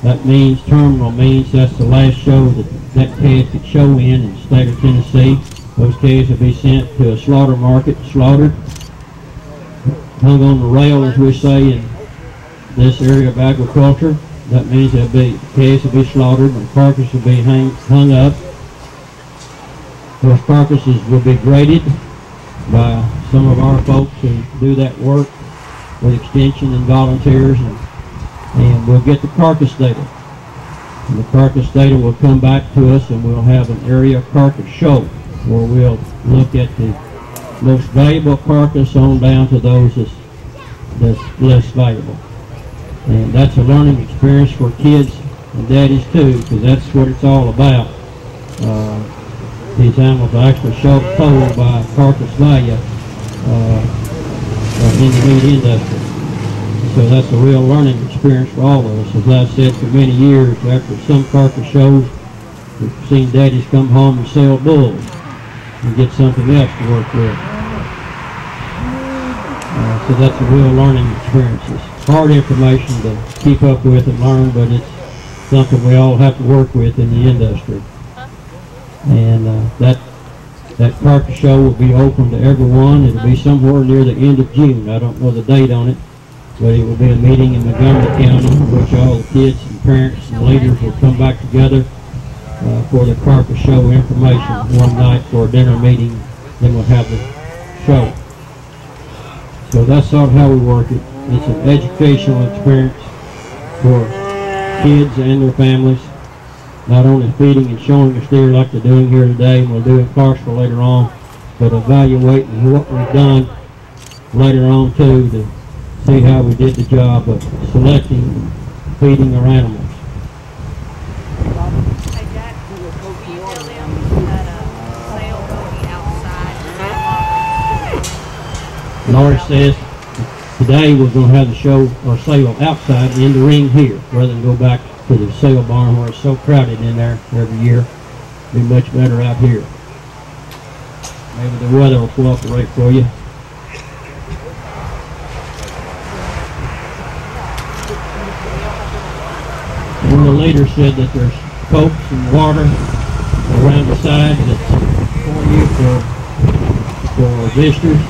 [SPEAKER 4] That means, terminal means that's the last show that calf could show in the state of Tennessee. Those calves will be sent to a slaughter market, slaughtered, hung on the rail, as we say in this area of agriculture. That means calves will be slaughtered and carcasses will be hung up. Those carcasses will be graded by some of our folks who do that work with extension and volunteers, and we'll get the carcass data. And the carcass data will come back to us, and we'll have an area carcass show where we'll look at the most valuable carcass on down to those that's less valuable. And that's a learning experience for kids and daddies too, because that's what it's all about. These animals are actually sold by carcass value in the meat industry. So that's a real learning experience for all of us. As I've said for many years, after some carcass shows, we've seen daddies come home and sell bulls and get something else to work with. So that's a real learning experience. It's hard information to keep up with and learn, but it's something we all have to work with in the industry. And that carcass show will be open to everyone. It'll be somewhere near the end of June. I don't know the date on it, but it will be a meeting in Montgomery County in which all the kids and parents and leaders will come back together for the carcass show information one night for a dinner meeting. Then we'll have the show. So that's sort of how we work it. It's an educational experience for kids and their families. Not only feeding and showing the steer like they're doing here today, and we'll do in Clarksville later on, but evaluating what we've done later on too, to see how we did the job of selecting and feeding our animals. Laurie says today we're going to have the show or sale outside in the ring here rather than go back to the sale barn where it's so crowded in there every year. Be much better out here. Maybe the weather will cooperate for you. And the leader said that there's Cokes and water around the side that's for you for visitors,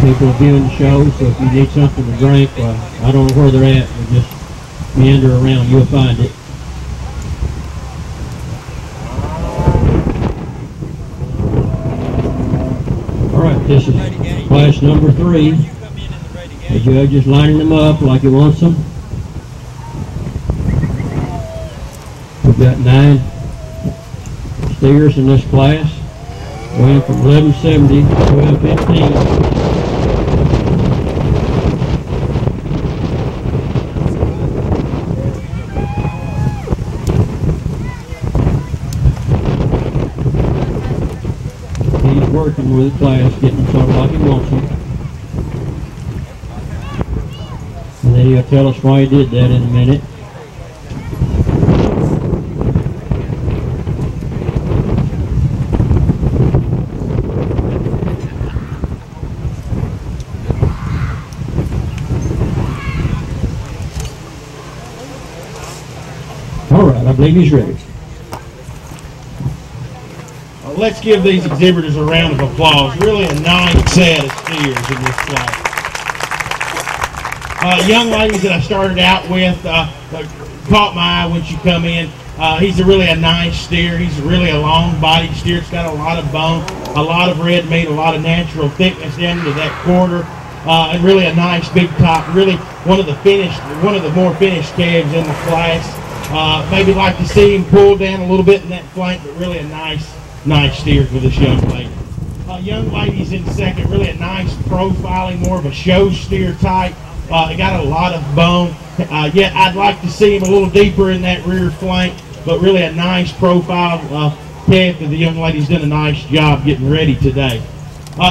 [SPEAKER 4] people viewing the show. So if you need something to drink, I don't know where they're at, but just meander around, you'll find it. All right, this is class number 3. The judge is lining them up like he wants them. We've got 9 steers in this class, going from 1170 to 1215. He's working with the class, getting them started like he wants them. And then he'll tell us why he did that in a minute. All right, I believe he's ready.
[SPEAKER 9] Let's give these exhibitors a round of applause. Really a nice set of steers in this class. Young ladies that I started out with caught my eye when she come in. He's really a nice steer. He's really a long-bodied steer. It's got a lot of bone, a lot of red meat, a lot of natural thickness down into that quarter, and really a nice big top. Really one of the more finished calves in the class. Maybe like to see him pull down a little bit in that flank, but really a nice steer for this young lady. Young lady's in second, really a nice profiling, more of a show steer type. He got a lot of bone, yet I'd like to see him a little deeper in that rear flank, but really a nice profile calf, and the young lady's done a nice job getting ready today.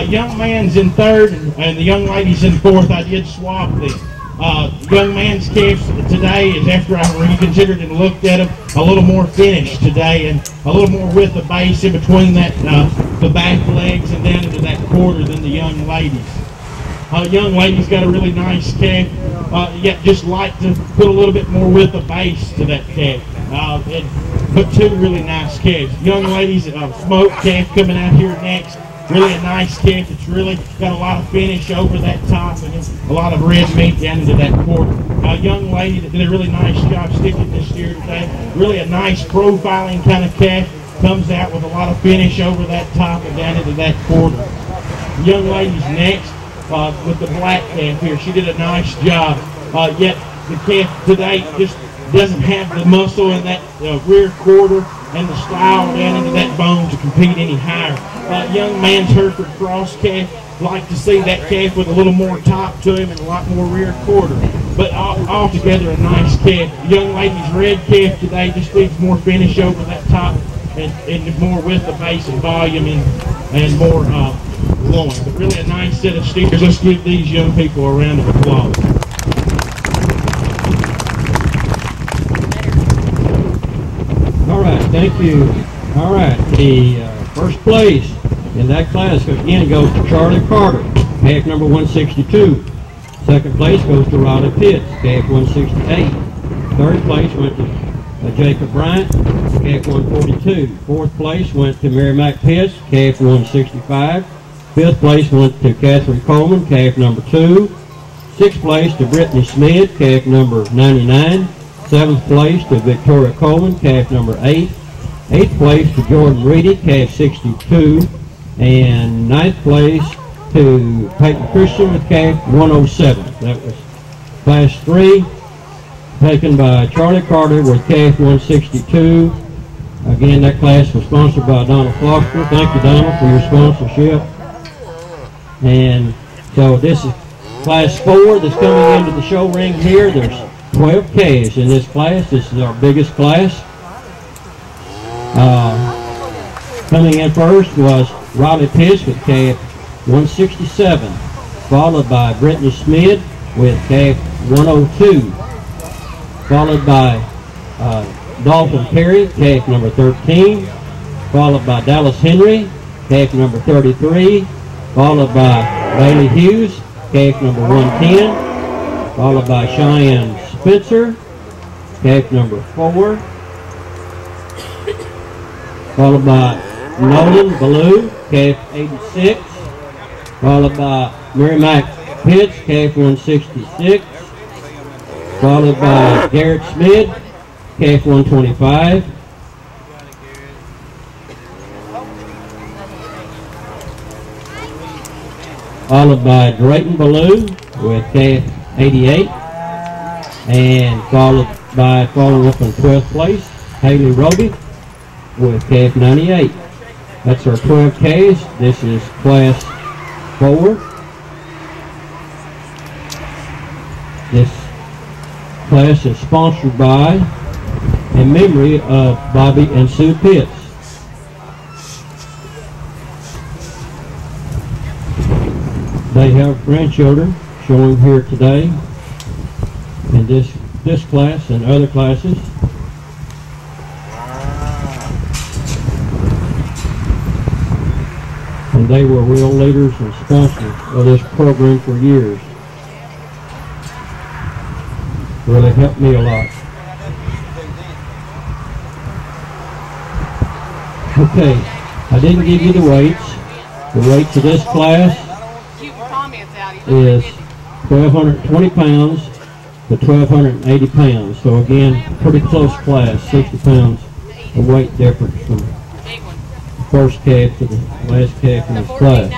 [SPEAKER 9] Young man's in third, and the young lady's in fourth. I did swap them. Young man's calves today is, after I reconsidered and looked at him, a little more finished today and a little more with the base in between that the back legs and down into that quarter than the young ladies. Young lady's got a really nice calf, yet just like to put a little bit more with the base to that calf. And put 2 really nice calves. Young ladies, smoked calf coming out here next. Really a nice calf. It's really got a lot of finish over that top and a lot of red meat down into that quarter. A young lady that did a really nice job sticking this steer today. Really a nice profiling kind of calf. Comes out with a lot of finish over that top and down into that quarter. Young lady's next with the black calf here. She did a nice job. Yet the calf today just doesn't have the muscle in that rear quarter and the style down into that bone to compete any higher. Young man's Hereford cross calf. Like to see that calf with a little more top to him and a lot more rear quarter. But altogether a nice calf. Young lady's red calf today just needs more finish over that top and more with the base and volume and more loin. But really a nice set of steers. Let's give these young people a round of applause.
[SPEAKER 4] All right, thank you. All right, the first place in that class again goes to Charlie Carter, calf number 162. Second place goes to Riley Pitts, calf 168. Third place went to Jacob Bryant, calf 142. Fourth place went to Mary Mac Pitts, calf 165. Fifth place went to Catherine Coleman, calf number 2. Sixth place to Brittany Smith, calf number 99. Seventh place to Victoria Coleman, calf number 8. Eighth place to Jordan Reedy, calf 62. And ninth place to Peyton Christian with calf 107. That was class 3, taken by Charlie Carter with calf 162. Again, that class was sponsored by Donald Foster. Thank you, Donald, for your sponsorship. And so this is class 4 that's coming into the show ring here. There's 12 calves in this class. This is our biggest class. Coming in first was Riley Pitts with calf 167, followed by Brittany Smith with calf 102, followed by Dalton Perry, calf number 13, followed by Dallas Henry, calf number 33, followed by Bailey Hughes, calf number 110, followed by Cheyenne Spencer, calf number 4, followed by Nolan Ballou, calf 86, followed by Merrimack Pitts, calf 166, followed by Garrett Smith, calf 125, followed by Drayton Ballou with calf 88, and followed by, following up in 12th place, Haley Roby with calf 98. That's our 12 Ks. This is class 4. This class is sponsored by, in memory of Bobby and Sue Pitts. They have grandchildren showing here today in this class and other classes. And they were real leaders and sponsors of this program for years. Really helped me a lot. Okay, I didn't give you the weights. The weights of this class is 1,220 pounds to 1,280 pounds. So again, pretty close class, 60 pounds of weight difference from the first calf to the last calf in this class.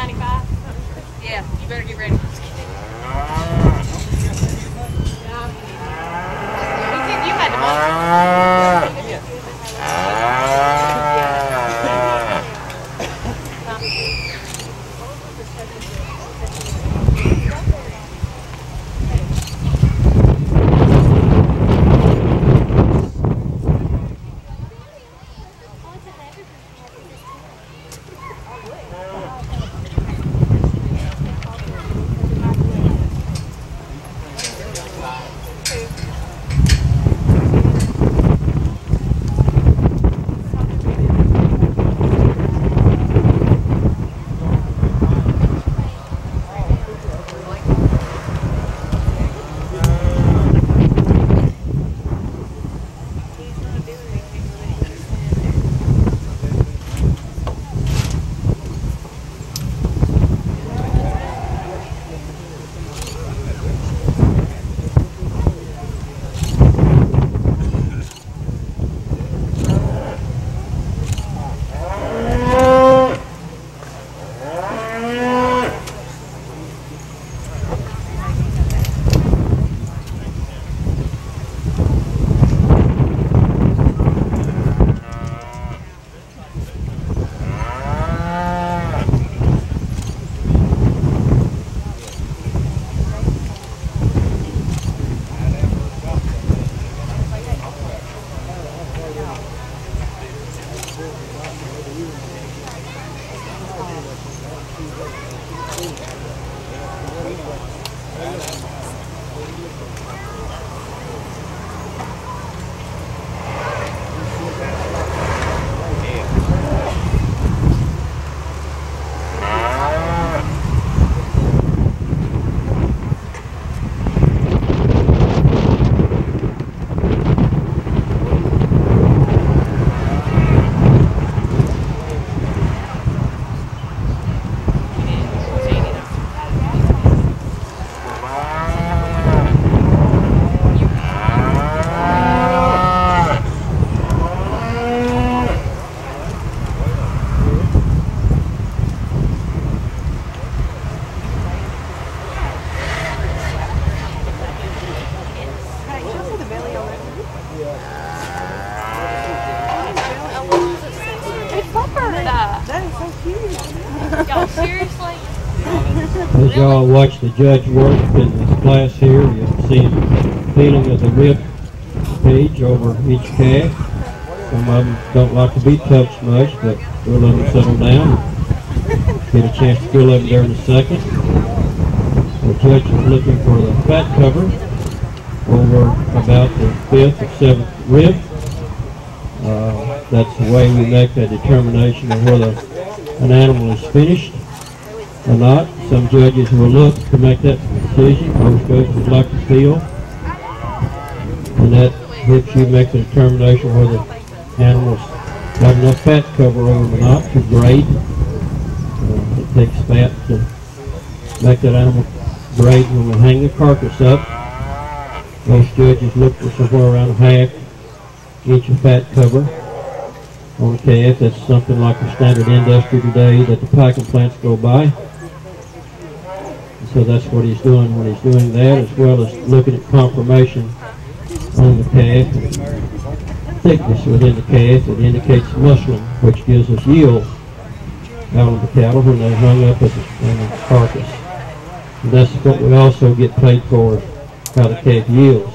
[SPEAKER 8] Yeah, you better get ready. You had the Y'all seriously?
[SPEAKER 4] As y'all watch the judge work in this class here, you'll see him feeling of the rib cage over each calf. Some of them don't like to be touched much, but we'll let them settle down. Get a chance to fill them there in a second. The judge is looking for the fat cover over about the 5th or 7th rib. That's the way we make a determination of whether an animal is finished or not. Some judges will look to make that decision. Most judges would like to feel. And that helps you make the determination whether the animal's got enough fat cover over them or not to grade. It takes fat to make that animal grade. When we hang the carcass up, most judges look for somewhere around a ½ inch of fat cover on a calf. That's something like the standard industry today that the packing plants go by. And so that's what he's doing when he's doing that, as well as looking at conformation on the calf and thickness within the calf. It indicates muscling, which gives us yield out of the cattle when they're hung up as a carcass. And that's what we also get paid for, how the calf yields.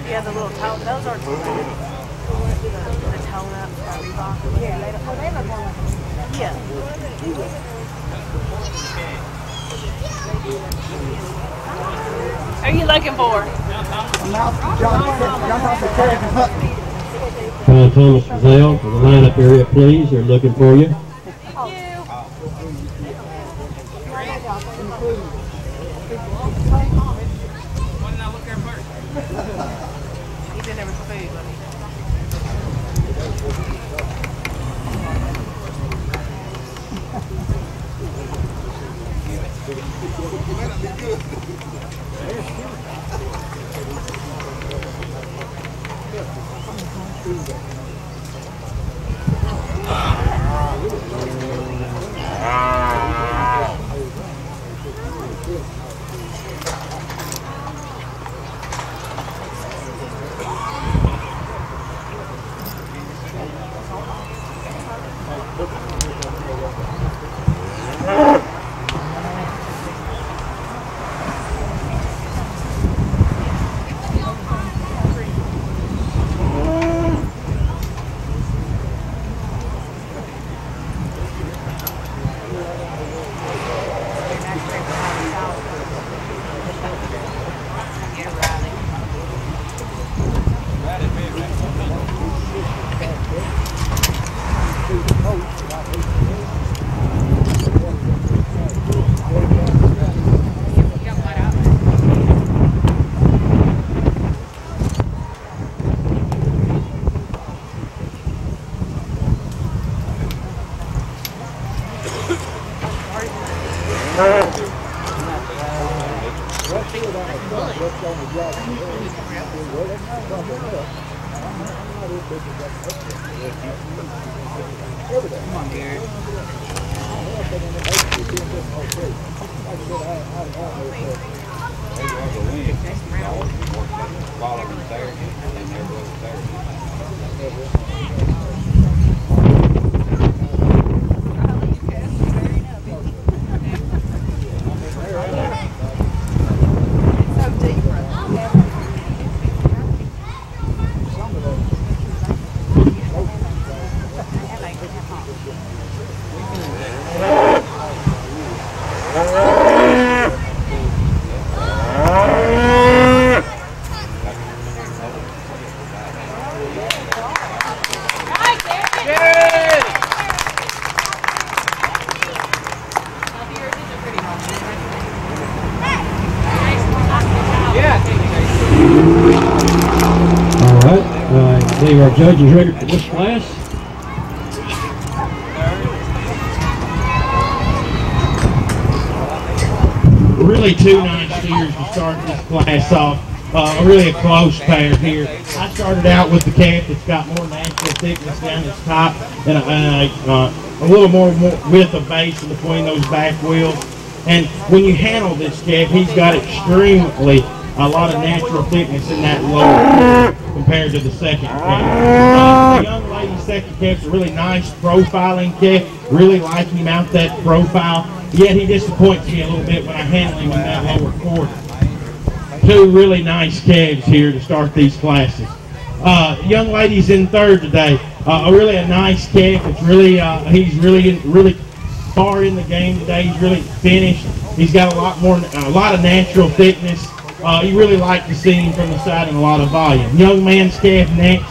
[SPEAKER 8] Yeah, the little tone. Those are the tone up by Reebok. Yeah, they look more like yeah. What are you looking for?
[SPEAKER 4] Thomas Gazelle for the lineup area, please. They're looking for you.
[SPEAKER 8] He's in there with food, buddy.
[SPEAKER 7] Come on, Garrett.
[SPEAKER 4] I believe our judge is ready for this class.
[SPEAKER 9] Really two nice steers to start this class off. Really a close pair here. I started out with the calf that's got more natural thickness down its top and a little more width of base in between those back wheels. And when you handle this calf, he's got extremely a lot of natural thickness in that lower compared to the second calf. The young lady's second calf's a really nice profiling calf. Really like him out that profile. Yet he disappoints me a little bit when I handle him in that lower quarter. Two really nice calves here to start these classes. Young lady's in third today. Really a nice calf. It's really he's really far in the game today. He's really finished. He's got a lot of natural thickness. You really like to see him from the side and a lot of volume. Young man's calf next.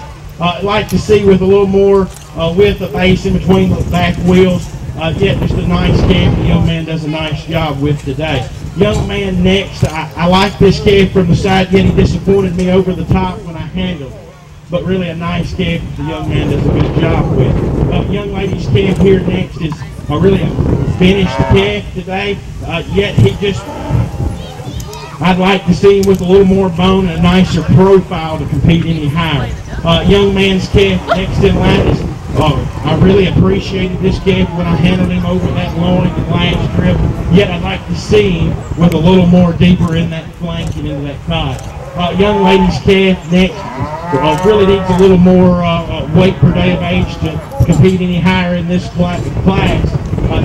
[SPEAKER 9] Like to see with a little more width of base in between the back wheels. Yet just a nice calf the young man does a nice job with today. Young man next. I like this calf from the side, yet he disappointed me over the top when I handled him. But really a nice calf that the young man does a good job with. Young lady's calf here next is really a finished calf today. Yet he just, I'd like to see him with a little more bone and a nicer profile to compete any higher. Young man's calf next in line is, I really appreciated this calf when I handled him over that loin and last trip. Yet I'd like to see him with a little more deeper in that flank and into that cod. Young lady's calf next really needs a little more weight per day of age to compete any higher in this class.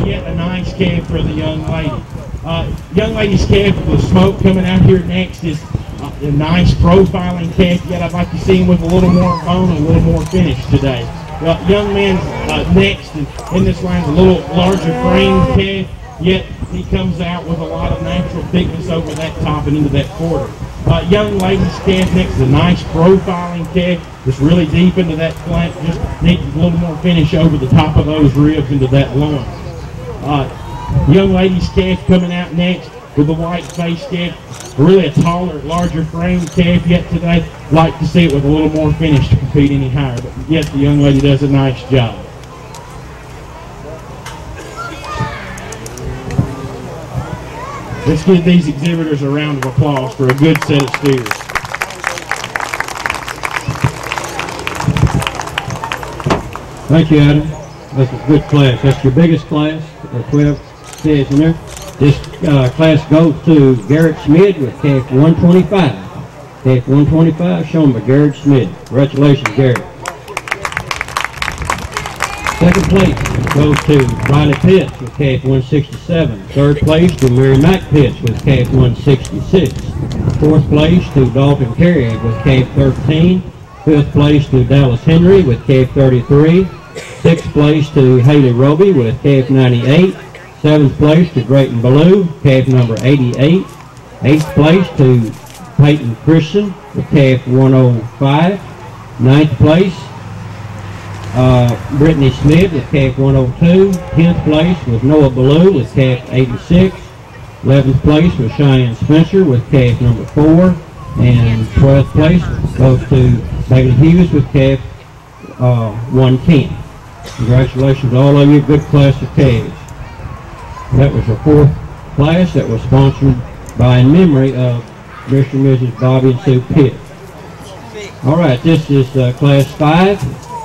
[SPEAKER 9] Yet a nice calf for the young lady. Young lady's calf with smoke coming out here next is a nice profiling calf. Yet I'd like to see him with a little more bone and a little more finish today. Young man's next in this line is a little larger frame calf, yet he comes out with a lot of natural thickness over that top and into that quarter. Young lady's calf next is a nice profiling calf, just really deep into that flank, just needs a little more finish over the top of those ribs into that loin. Young lady's calf coming out next with the white face calf, really a taller, larger frame calf yet today. Like to see it with a little more finish to compete any higher, but yet the young lady does a nice job. Let's give these exhibitors a round of applause for a good set of steers.
[SPEAKER 4] Thank you, Adam. That's a good class. That's your biggest class. There are 12 steers in there. This class goes to Garrett Schmid with calf 125. Calf 125 shown by Garrett Schmid. Congratulations, Garrett. Second place goes to Riley Pitts with calf 167. Third place to Mary Mack Pitts with calf 166. Fourth place to Dalton Carey with calf 13. Fifth place to Dallas Henry with calf 33. Sixth place to Haley Roby with calf 98. Seventh place to Drayton Ballou, calf number 88. Eighth place to Peyton Christian with calf 105. Ninth place, Brittany Smith with calf 102. 10th place was Noah Ballou with calf 86. 11th place was Cheyenne Spencer with calf number 4. And 12th place goes to Bailey Hughes with calf 110. Congratulations to all of you. Good class of calves. That was your fourth class that was sponsored by in memory of Mr. and Mrs. Bobby and Sue Pitt. All right, this is class 5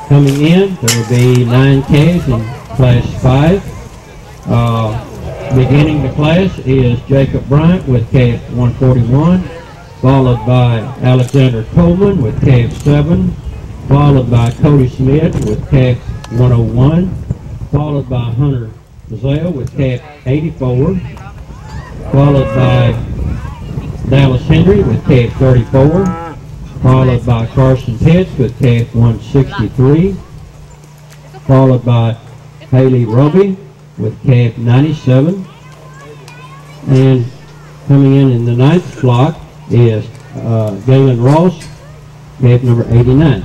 [SPEAKER 4] coming in. There will be 9 calves in class 5. Beginning the class is Jacob Bryant with calf 141, followed by Alexander Coleman with calf 7, followed by Cody Smith with calf 101, followed by Hunter Zale with calf 84, followed by Dallas Henry with calf 34, followed by Carson Pitts with calf 163, followed by Haley Roby with calf 97, and coming in the 9th flock is Galen Ross, calf number 89.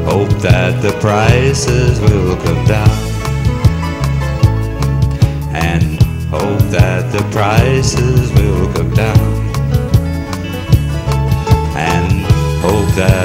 [SPEAKER 3] Hope that the prices will come down, and hope that the prices will come down, and hope that